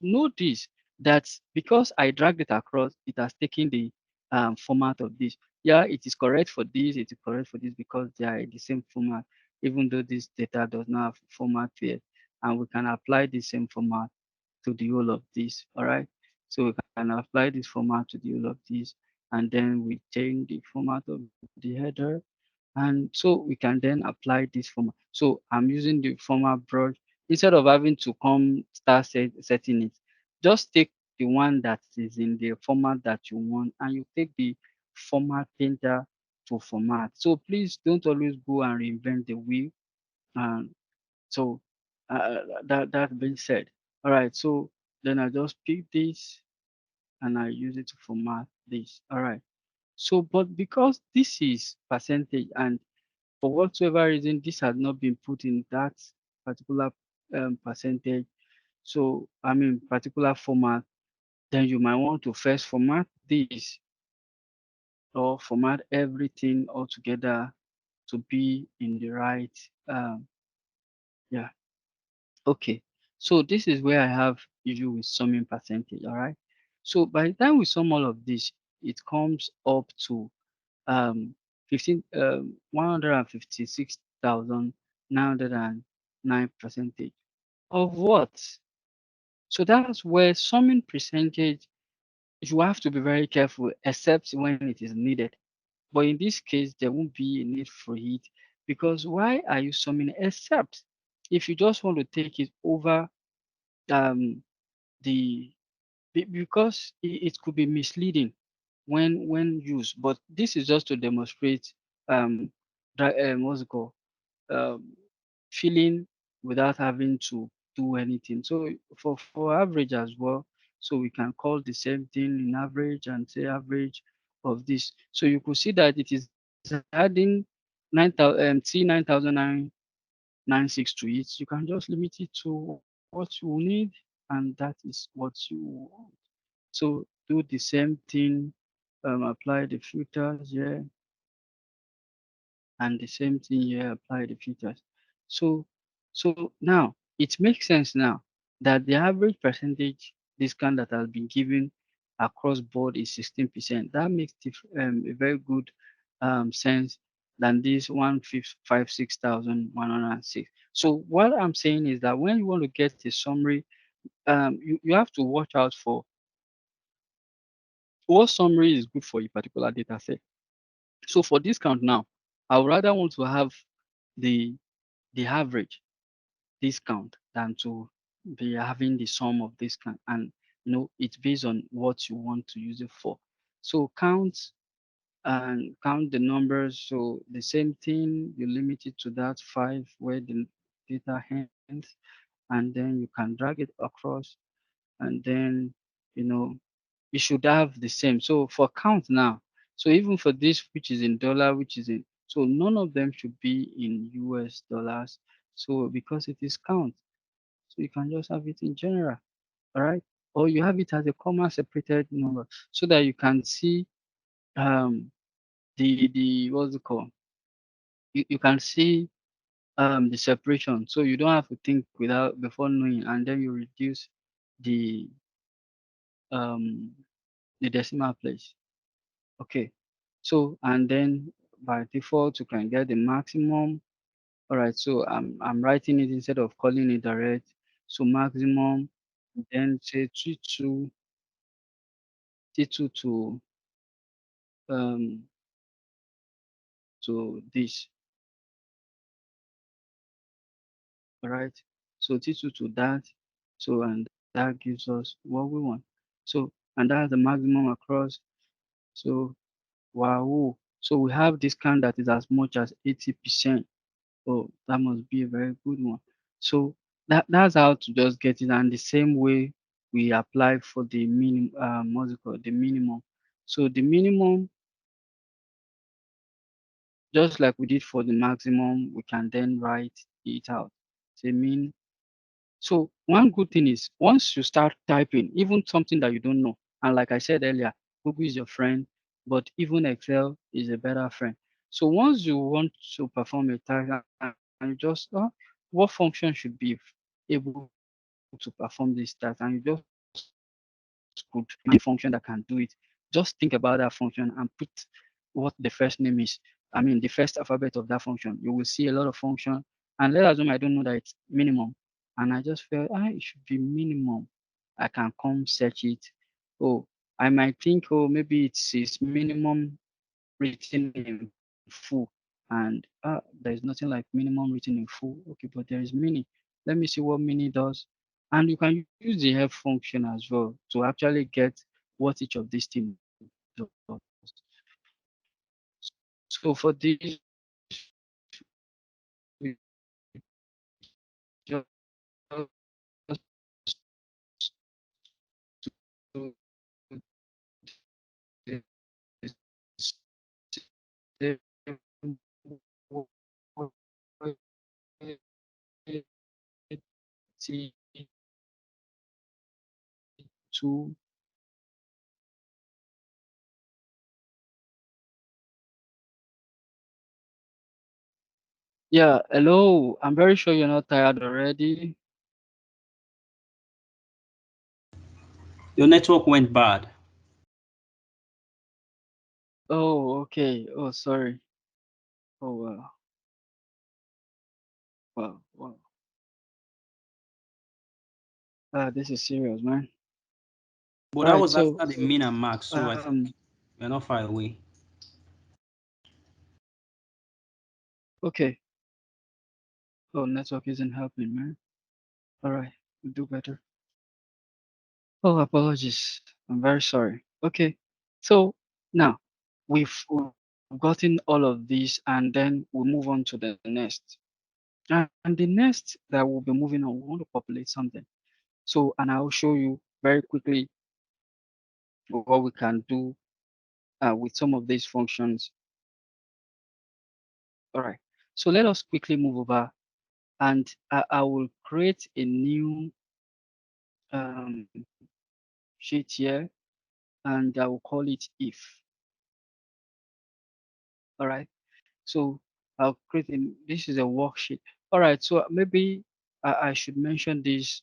Speaker 1: notice that because I dragged it across, it has taken the format of this. Yeah, it is correct for this, it is correct for this because they are in the same format, even though this data does not have format here. And we can apply the same format to the whole of this. All right. So we can apply this format to the whole of this, and then we change the format of the header, and so we can then apply this format. So I'm using the format brush instead of having to come start setting it. Just take the one that is in the format that you want, and you take the format painter to format. So please don't always go and reinvent the wheel. And so that being said, all right. So then I just pick this and I use it to format this. All right. So, but because this is percentage and for whatsoever reason this has not been put in that particular percentage, so I mean particular format, then you might want to first format this or format everything altogether to be in the right yeah. Okay, so this is where I have issue with summing percentage. All right, so by the time we sum all of this, it comes up to 156,909 percentage of what? So that's where summing percentage you have to be very careful, except when it is needed. But in this case, there won't be a need for it because why are you summing? Except if you just want to take it over um, the because it could be misleading when used. But this is just to demonstrate what's it called um, feeling without having to do anything. So for average as well, so we can call the same thing in average and say average of this. So you could see that it is adding 9,000 T 9,996 to it. You can just limit it to what you need, and that is what you want. So do the same thing, apply the filters here, and the same thing here, apply the filters. So, so now it makes sense now that the average percentage discount that has been given across board is 16%. That makes a very good sense than this 156,106. So what I'm saying is that when you want to get a summary, you have to watch out for what summary is good for a particular data set. So for discount now, I would rather want to have the average discount than to be having the sum of discount, and it's based on what you want to use it for. So count the numbers. So the same thing, you limit it to that 5 where the data ends, and then you can drag it across, and then you know it should have the same. So for count now, so even for this which is in dollar, which is in, so none of them should be in US dollars. So because it is count, so you can just have it in general, all right? Or you have it as a comma separated number so that you can see um the what's it called? You can see the separation. So you don't have to think without before knowing, and then you reduce the um the decimal place. Okay. So and then by default you can get the maximum. All right. So I'm writing it instead of calling it direct. So maximum, then say T2 um to this. All right. So T2 to that. So and that gives us what we want. So and that's the maximum across. So wow. So we have discount that is as much as 80%. Oh, that must be a very good one. So that's how to just get it. And the same way we apply for the minimum, what's it called, the minimum. So the minimum, just like we did for the maximum, we can then write it out. Say mean. So one good thing is once you start typing, even something that you don't know, and like I said earlier, Google is your friend, but even Excel is a better friend. So once you want to perform a task and you just what function should be able to perform this task, and you just could find a function that can do it. Just think about that function and put what the first name is. I mean, the first alphabet of that function. You will see a lot of function. And let's assume I don't know that it's minimum. And I just felt, it should be minimum. I can come search it. Oh, I might think, oh, maybe it's minimum written in full. And there's nothing like minimum written in full. Okay, but there is mini. Let me see what mini does. And you can use the help function as well to actually get what each of these things does. So for this, yeah, hello. I'm very sure you're not tired already.
Speaker 2: Your network went bad.
Speaker 1: Oh, okay. Oh, sorry. Oh, well, well. This is serious, man.
Speaker 2: But
Speaker 1: All
Speaker 2: that
Speaker 1: right,
Speaker 2: was
Speaker 1: so
Speaker 2: after the min and max, so I think
Speaker 1: um,
Speaker 2: we're not far away.
Speaker 1: okay. Oh, network isn't helping, man. All right, we'll do better. Oh, apologies. I'm very sorry. Okay, so now we've gotten all of these, and then we'll move on to the next. And the next that we'll be moving on, we want to populate something. So, and I'll show you very quickly what we can do with some of these functions. All right. So let us quickly move over, and I will create a new um, sheet here, and I will call it if. All right. So I'll create this is a worksheet. All right. So maybe I should mention this.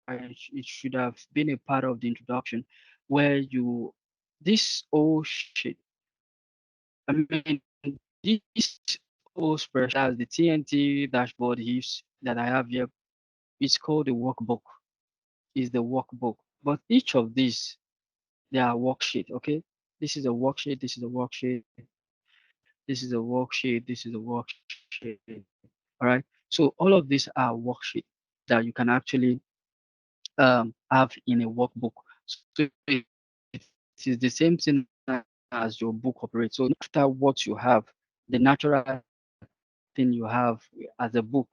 Speaker 1: It should have been a part of the introduction where this whole sheet, I mean, this whole spreadsheet, that's the TNT dashboard ifs that I have here. It's called the workbook. Is the workbook. But each of these, they are worksheet. Okay. This is a worksheet. This is a worksheet. This is a worksheet. This is a worksheet. All right. So all of these are worksheet that you can actually have in a workbook. So it is the same thing as your book operates. So after what you have, the natural thing you have as a book.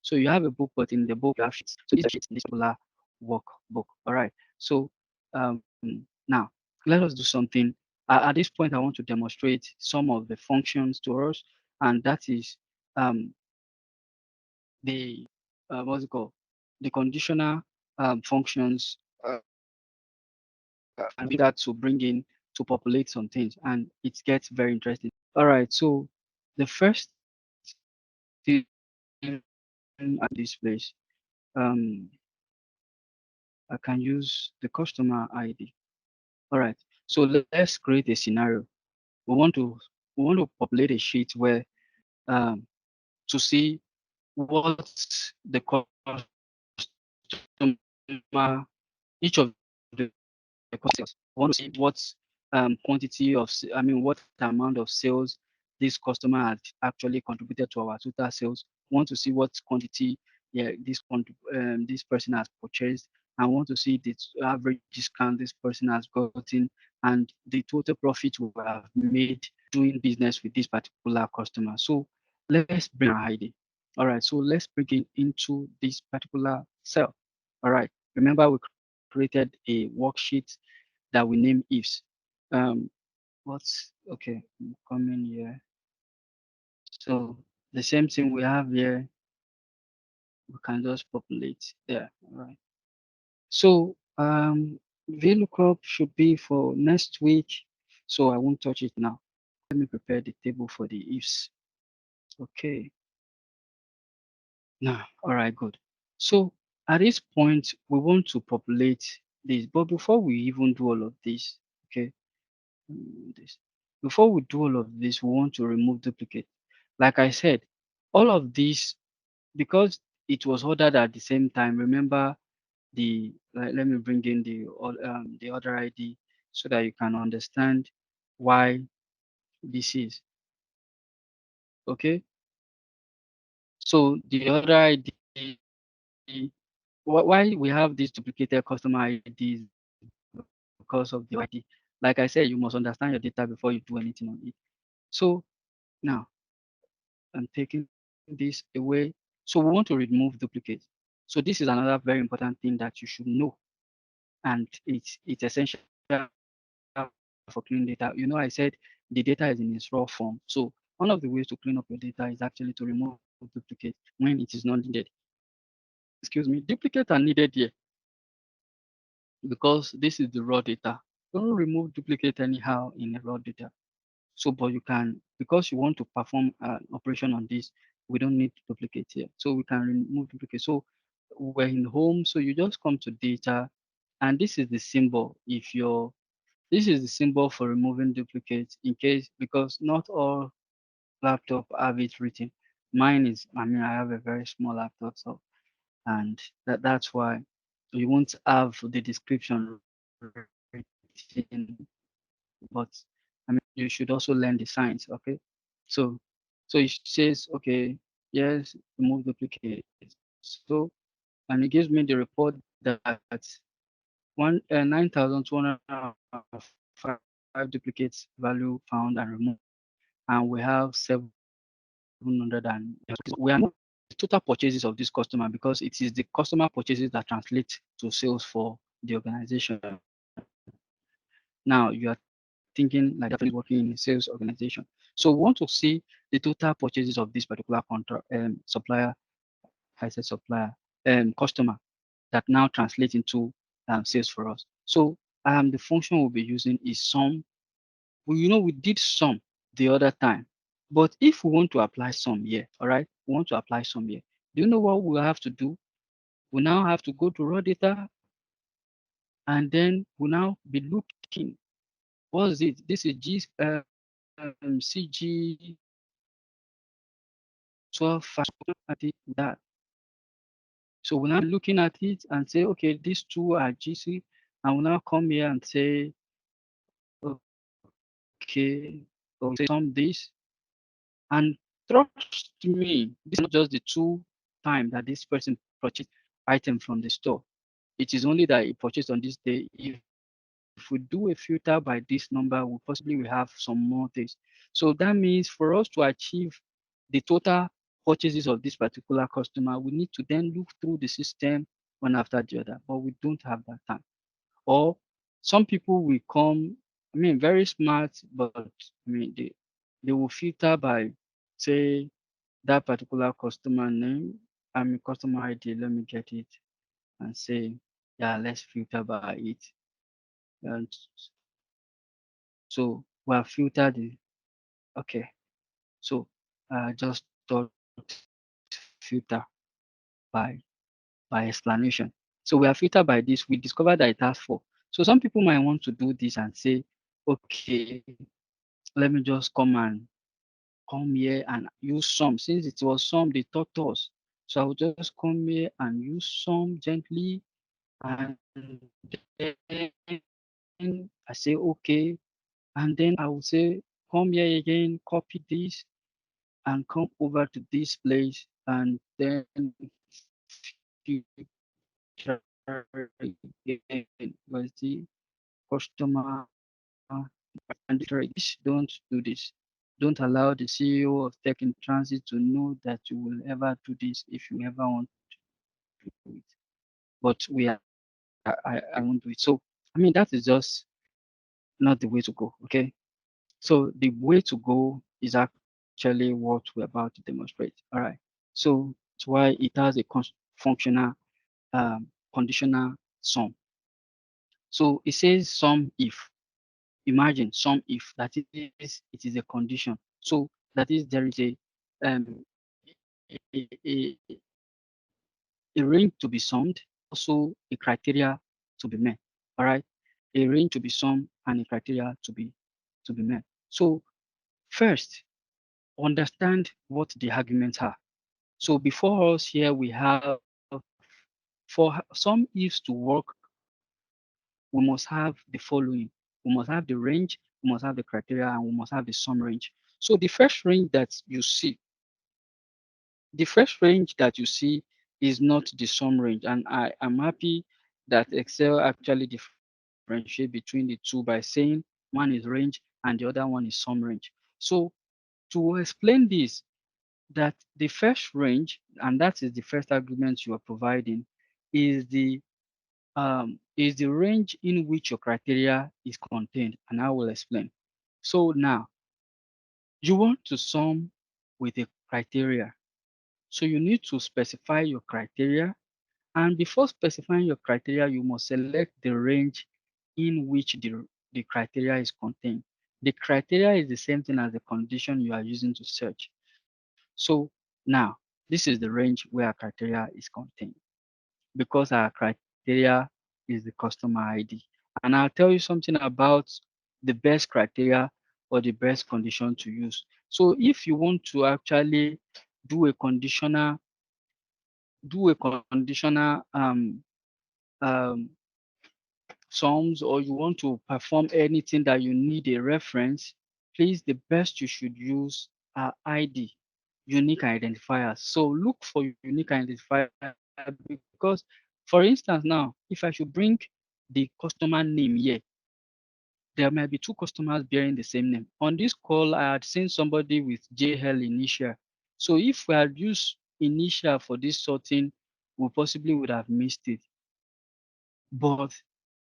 Speaker 1: So you have a book, but in the book you have sheets. So this is a sheet in this particular workbook. All right. So now let us do something. At this point, I want to demonstrate some of the functions to us, and that is um, the what's it called? The conditional functions, and we use that to bring in to populate some things, and it gets very interesting. All right, so the first even at this place, um, I can use the customer ID. All right. So let's create a scenario. We want to we want to populate a sheet where um, to see what the customer, each of the customers sales. We want to see what quantity of, what amount of sales this customer had actually contributed to our total sales. We want to see what quantity, yeah, this person has purchased. I want to see the average discount this person has gotten and the total profit we have made doing business with this particular customer. So let's bring our ID. All right, so let's bring it into this particular cell. All right, remember we created a worksheet that we name ifs. Um, what's okay? I'm coming here. So the same thing we have here, we can just populate there. All right. So VLOOKUP should be for next week. So I won't touch it now. Let me prepare the table for the ifs. Okay. Now, all right, good. So at this point, we want to populate this. But before we even do all of this, okay, this. Before we do all of this, we want to remove duplicate. Like I said, all of this, because it was ordered at the same time. Remember let me bring in the order ID so that you can understand why this is okay. So the order ID, why we have this duplicated customer IDs because of the order ID. Like I said, you must understand your data before you do anything on it. So now I'm taking this away. So we want to remove duplicate. So this is another very important thing that you should know, and it's essential for clean data. I said the data is in its raw form. So one of the ways to clean up your data is actually to remove duplicate when it is not needed. Excuse me, duplicate are needed here because this is the raw data. Don't remove duplicate anyhow in the raw data. So, but you can, because you want to perform an operation on this, we don't need duplicate here. So we can remove duplicate. So we're in home, so you just come to data, and this is the symbol. This is the symbol for removing duplicates in case, because not all laptop have it written. Mine is, I have a very small laptop, so, and that's why you won't have the description written, but you should also learn the signs, okay? So so it says, okay, yes, remove duplicate. So and it gives me the report that 9,205 duplicates value found and removed, and we have 700. So we are not the total purchases of this customer because it is the customer purchases that translate to sales for the organization. Now you are thinking like that person is working in a sales organization. So we want to see the total purchases of this particular contract supplier, I said supplier, customer that now translate into sales for us. So the function we'll be using is sum. We did sum the other time, but if we want to apply sum here, all right, we want to apply sum here. Do you know what we have to do? We now have to go to raw data, and then we now be looking. What's it? This is CG 12 that. So we're now looking at it and say, okay, these two are GC, and we'll now come here and say, okay, or say sum this. And trust me, this is not just the two time that this person purchased item from the store. It is only that he purchased on this day. If we do a filter by this number, we possibly will have some more things. So that means for us to achieve the total purchases of this particular customer, we need to then look through the system one after the other, but we don't have that time. Or some people will come, very smart, but they will filter by, say, that particular customer name, customer ID, let me get it and say, yeah, let's filter by it. And so we have filtered it. Okay. So just thought filter by explanation. So we are filtered by this. We discover that it has four. So some people might want to do this and say, okay, let me just come here and use some. Since it was some, they taught us. So I will just come here and use some gently, and then I say okay, and then I will say come here again, copy this, and come over to this place, and then filter again. Was the customer and this don't do this. Don't allow the CEO of Tech in Transit to know that you will ever do this if you ever want to do it. But I won't do it. So I mean that is just not the way to go. Okay. So the way to go is actually what we're about to demonstrate. All right. So that's why it has a functional conditional sum. So it says sum if. Imagine sum if that is it is a condition. So that is there is um a a range to be summed, also a criteria to be met. All right, a range to be summed and a criteria to be met. So first, understand what the arguments are. So before us here, we have for some ifs to work, we must have the following. We must have the range, we must have the criteria, and we must have the sum range. So the first range that you see is not the sum range, and I am happy that Excel actually differentiate between the two by saying one is range and the other one is sum range. So to explain this, that the first range, and that is the first argument you are providing, is the range in which your criteria is contained, and I will explain. So now you want to sum with a criteria. So you need to specify your criteria, and before specifying your criteria, you must select the range in which the criteria is contained. The criteria is the same thing as the condition you are using to search. So now this is the range where our criteria is contained because our criteria is the customer ID. And I'll tell you something about the best criteria or the best condition to use. So if you want to actually do a conditional, do a conditional sums, or you want to perform anything that you need a reference, please the best you should use are ID, unique identifiers. So look for unique identifier because, for instance, now if I should bring the customer name here, there might be two customers bearing the same name. On this call, I had seen somebody with JL initial. So if we had used initial for this sorting, we possibly would have missed it. But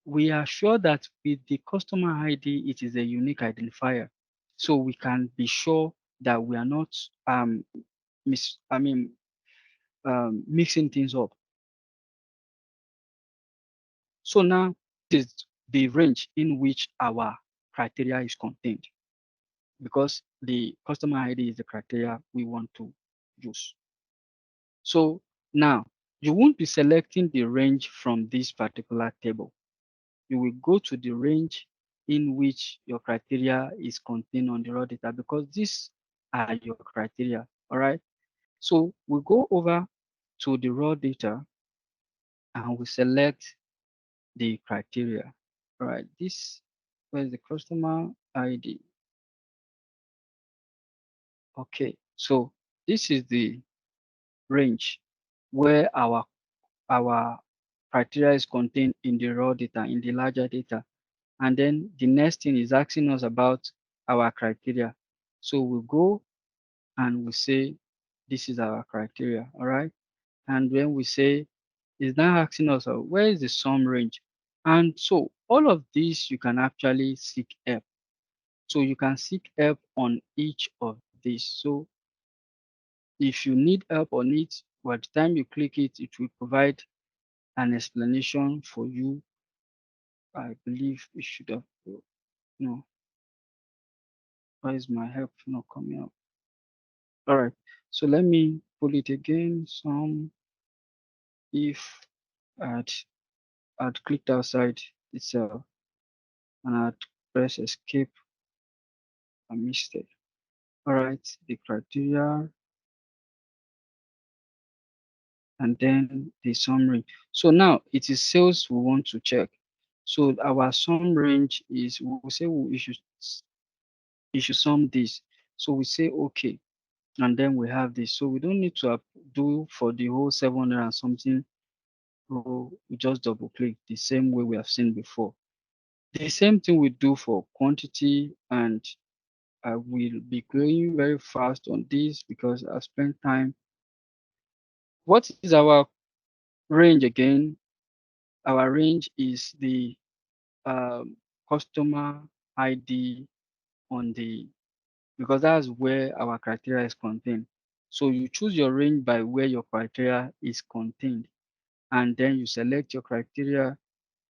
Speaker 1: we are sure that with the customer ID, it is a unique identifier. So we can be sure that we are not mis I mean mixing things up. So now this is the range in which our criteria is contained because the customer ID is the criteria we want to use. So now you won't be selecting the range from this particular table. You will go to the range in which your criteria is contained on the raw data because these are your criteria. All right. So we go over to the raw data and we select the criteria. All right. This was the customer ID. Okay. So this is the range where our criteria is contained in the raw data, in the larger data. And then the next thing is asking us about our criteria. So we go and we say, this is our criteria, all right? And when we say, it's now asking us, where is the sum range? And so all of these, you can actually seek help. So you can seek help on each of these. So if you need help on it, by the time you click it, it will provide an explanation for you. I believe it should have, no, why is my help not coming up? All right. So let me pull it again. Some if I'd I'd clicked outside the cell and I'd press escape a mistake. Alright, the criteria and then the summary. So now it is sales we want to check. So our sum range is we will say you should sum this. So we say okay, and then we have this. So we don't need to do for the whole 700 and something row. We just double click the same way we have seen before. The same thing we do for quantity, and I will be going very fast on this because I spent time. What is our range again? Our range is the um, customer ID on the, because that's where our criteria is contained. So you choose your range by where your criteria is contained, and then you select your criteria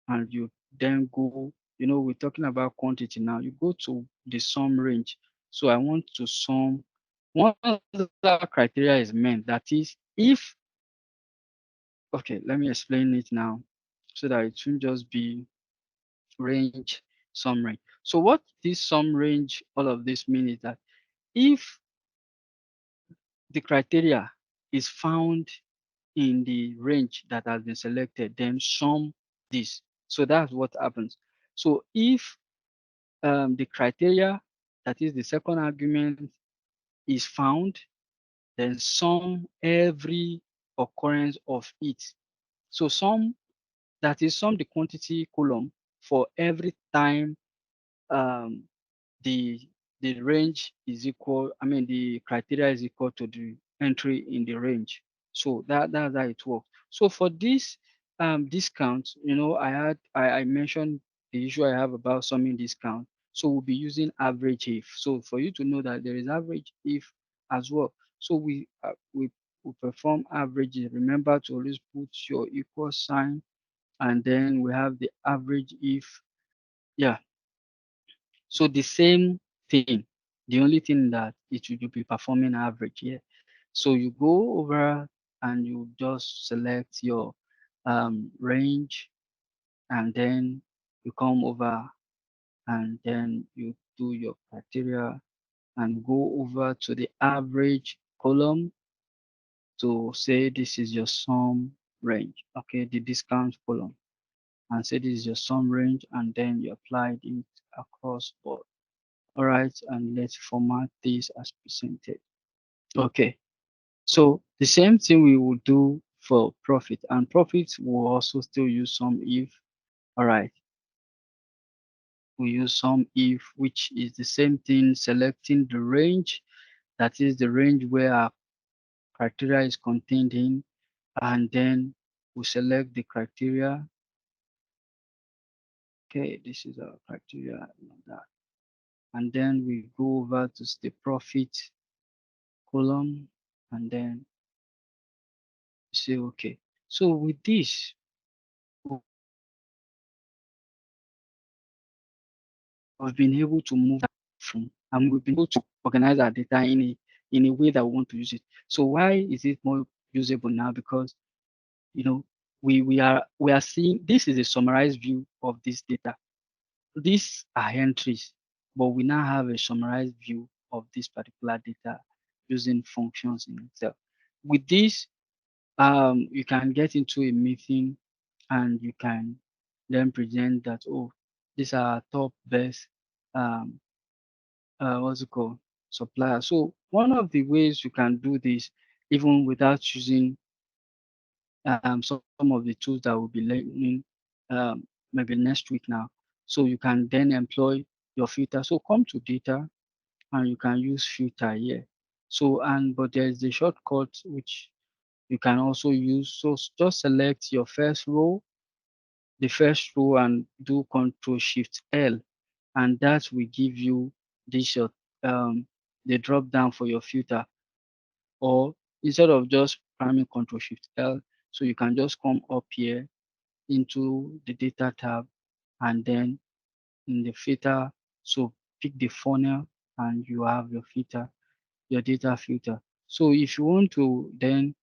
Speaker 1: and you then go, we're talking about quantity now. You go to the sum range. So I want to sum, once that criteria is met, that is, if, okay, let me explain it now so that it shouldn't just be range, sum range. So what this sum range, all of this mean is that if the criteria is found in the range that has been selected, then sum this. So that's what happens. So if the criteria, that is the second argument, is found, then sum every occurrence of it. So sum, that is sum the quantity column for every time um, the the range is equal, I mean the criteria is equal to the entry in the range. So that's how it works. So for this discount, I mentioned the issue I have about summing discount. So we'll be using average if. So for you to know that there is average if as well. So we perform averages. Remember to always put your equal sign, and then we have the average if. Yeah, so the same thing, the only thing that it will be performing average here. So you go over and you just select your range, and then you come over and then you do your criteria and go over to the average column to say this is your sum range, okay, the discount column, and say this is your sum range, and then you apply it across board. All right, and let's format this as percentage. Okay, so the same thing we will do for profit, and profit will also still use some if. All right, we use some if, which is the same thing, selecting the range, that is the range where our criteria is contained in, and then we select the criteria. Okay, this is our criteria, like that. And then we go over to the profit column, and then say okay. So with this, we've been able to move from, and we've been able to organize our data in a way that we want to use it. So why is it more usable now? Because we are seeing, this is a summarized view of this data. These are entries, but we now have a summarized view of this particular data using functions in Excel. With this, you can get into a meeting and you can then present that, oh, these are top best um, what's it called, supplier. So one of the ways you can do this, even without using some of the tools that we'll be learning maybe next week now. So you can then employ your filter. So come to data and you can use filter here. So but there's the shortcut which you can also use. So just select your first row, the first row, and do Control Shift L, and that will give you this the drop down for your filter. Or instead of just priming Control Shift L, so you can just come up here into the data tab, and then in the filter, so pick the funnel and you have your filter, your data filter. So if you want to then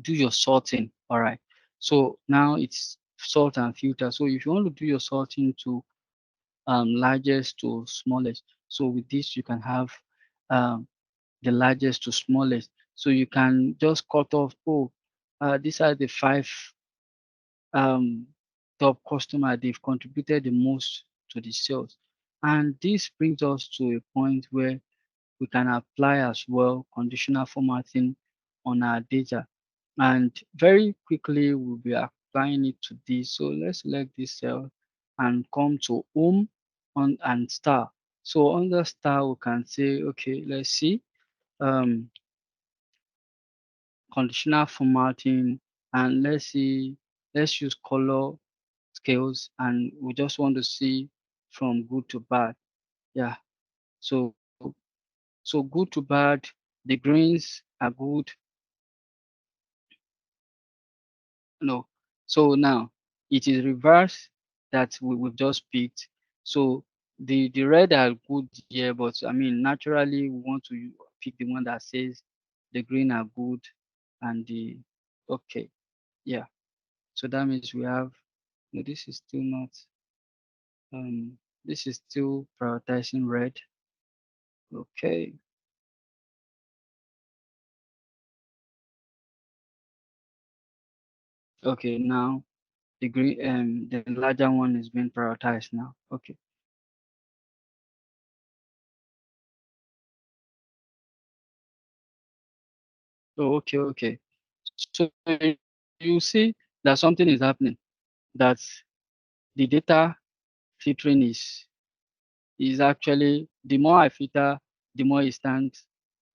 Speaker 1: do your sorting, all right. So now it's sort and filter. So if you want to do your sorting to largest to smallest, so with this you can have um, the largest to smallest. So you can just cut off, oh, these are the five um, top customer, they've contributed the most to the sales. And this brings us to a point where we can apply as well conditional formatting on our data. And very quickly, we'll be applying it to this. So let's select this cell and come to home on and star. So under star, we can say, okay, let's see, um, conditional formatting, and let's see, let's use color scales, and we just want to see from good to bad. Yeah. So good to bad, the greens are good. No. So now it is reverse that we've just picked. So the red are good here, but I mean naturally we want to pick the one that says the green are good and the okay. Yeah. So that means we have no, this is still not this is still prioritizing red. Okay. Okay, now the green the larger one is being prioritized now. Okay. Oh, okay, okay. So you see that something is happening, that the data filtering is actually the more I filter, the more it stands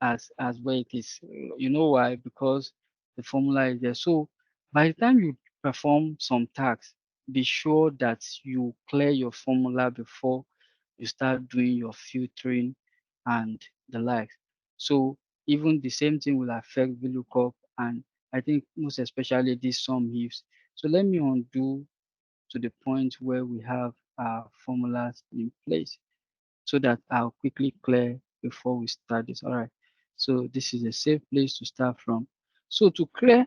Speaker 1: as where it is. You know why? Because the formula is there. So by the time you perform some tasks, be sure that you clear your formula before you start doing your filtering and the likes. So even the same thing will affect VLOOKUP and I think most especially these sum ifs. So let me undo to the point where we have our formulas in place so that I'll quickly clear before we start this. All right. So this is a safe place to start from. So to clear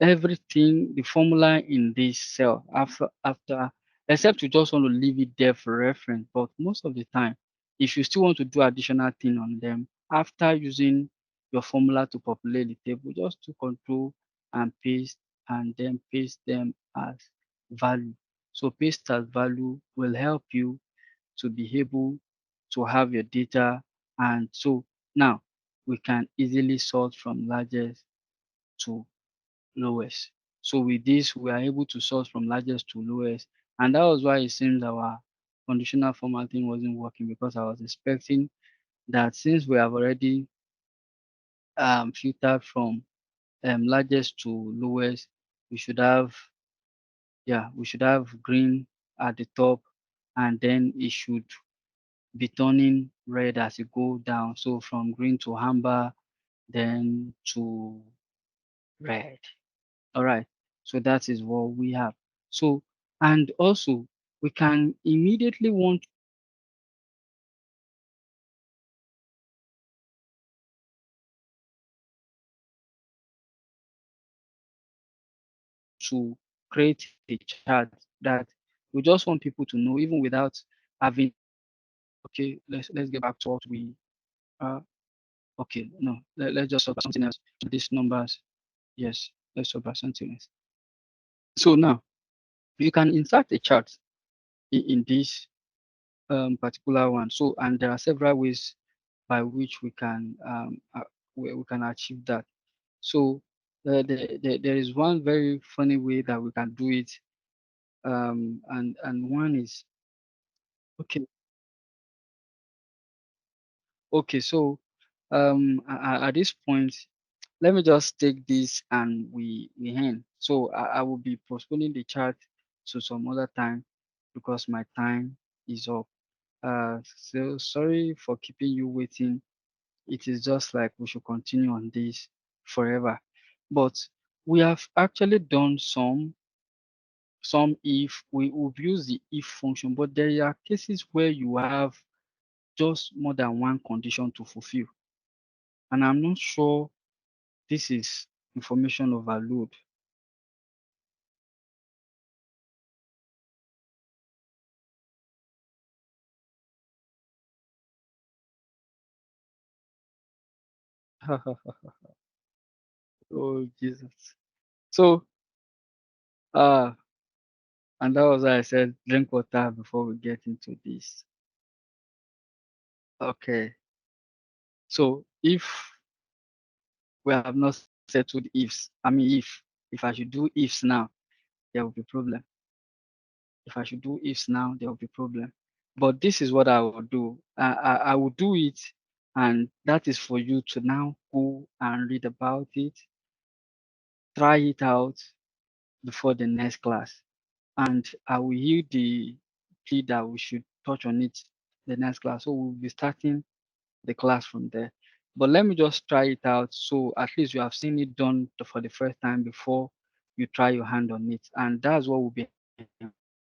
Speaker 1: everything, the formula in this cell after except you just want to leave it there for reference, but most of the time, if you still want to do additional thing on them, after using your formula to populate the table, just to control and paste and then paste them as value. So paste as value will help you to be able to have your data. And so now we can easily sort from largest to lowest. So with this, we are able to sort from largest to lowest. And that was why it seems our conditional formatting wasn't working, because I was expecting that since we have already filtered from largest to lowest, we should have, yeah, we should have green at the top, and then it should be turning red as it go down. So from green to amber, then to red. All right. So that is what we have. So, and also we can immediately want to create a chart that we just want people to know, even without having, okay, let's get back to what we, uh, okay, no, let's just talk about something else. These numbers, yes, let's talk about something else. So now you can insert a chart in this particular one. So, and there are several ways by which we can achieve that. So, there is one very funny way that we can do it, and one is okay. Okay, so at this point, let me just take this and we end. So I will be postponing the chat to some other time because my time is up. So sorry for keeping you waiting. It is just like we should continue on this forever. But we have actually done some if we've used the if function, but there are cases where you have just more than one condition to fulfill. and I'm not sure this is information overload. Oh Jesus. So uh and that was why I said drink water before we get into this. Okay. So if we have not settled ifs, I mean if I should do ifs now, there will be problem. If I should do ifs now, there will be problem. But this is what I will do. I will do it, and that is for you to now go and read about it, try it out before the next class. And I will yield the plea that we should touch on it the next class. So we'll be starting the class from there. But let me just try it out so at least you have seen it done for the first time before you try your hand on it. And that's what we'll be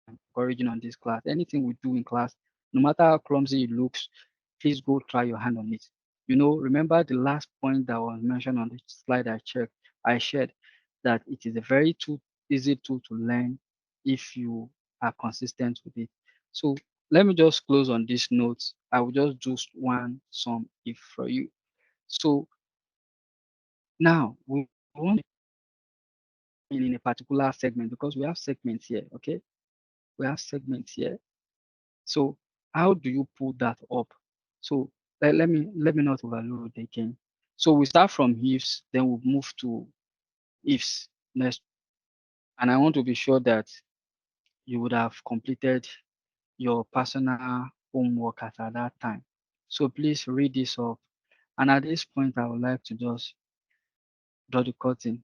Speaker 1: encouraging on this class. Anything we do in class, no matter how clumsy it looks, please go try your hand on it. Remember the last point that was mentioned on the slide I shared that it is a very easy tool to learn if you are consistent with it. So let me just close on this note. I will just do one sum if for you. So now we want to in a particular segment because we have segments here. Okay, we have segments here. So how do you pull that up? So let me not overload again. So we start from ifs, then we move to ifs next, and I want to be sure that you would have completed your personal homework at that time. So please read this up. And at this point, I would like to just draw the curtain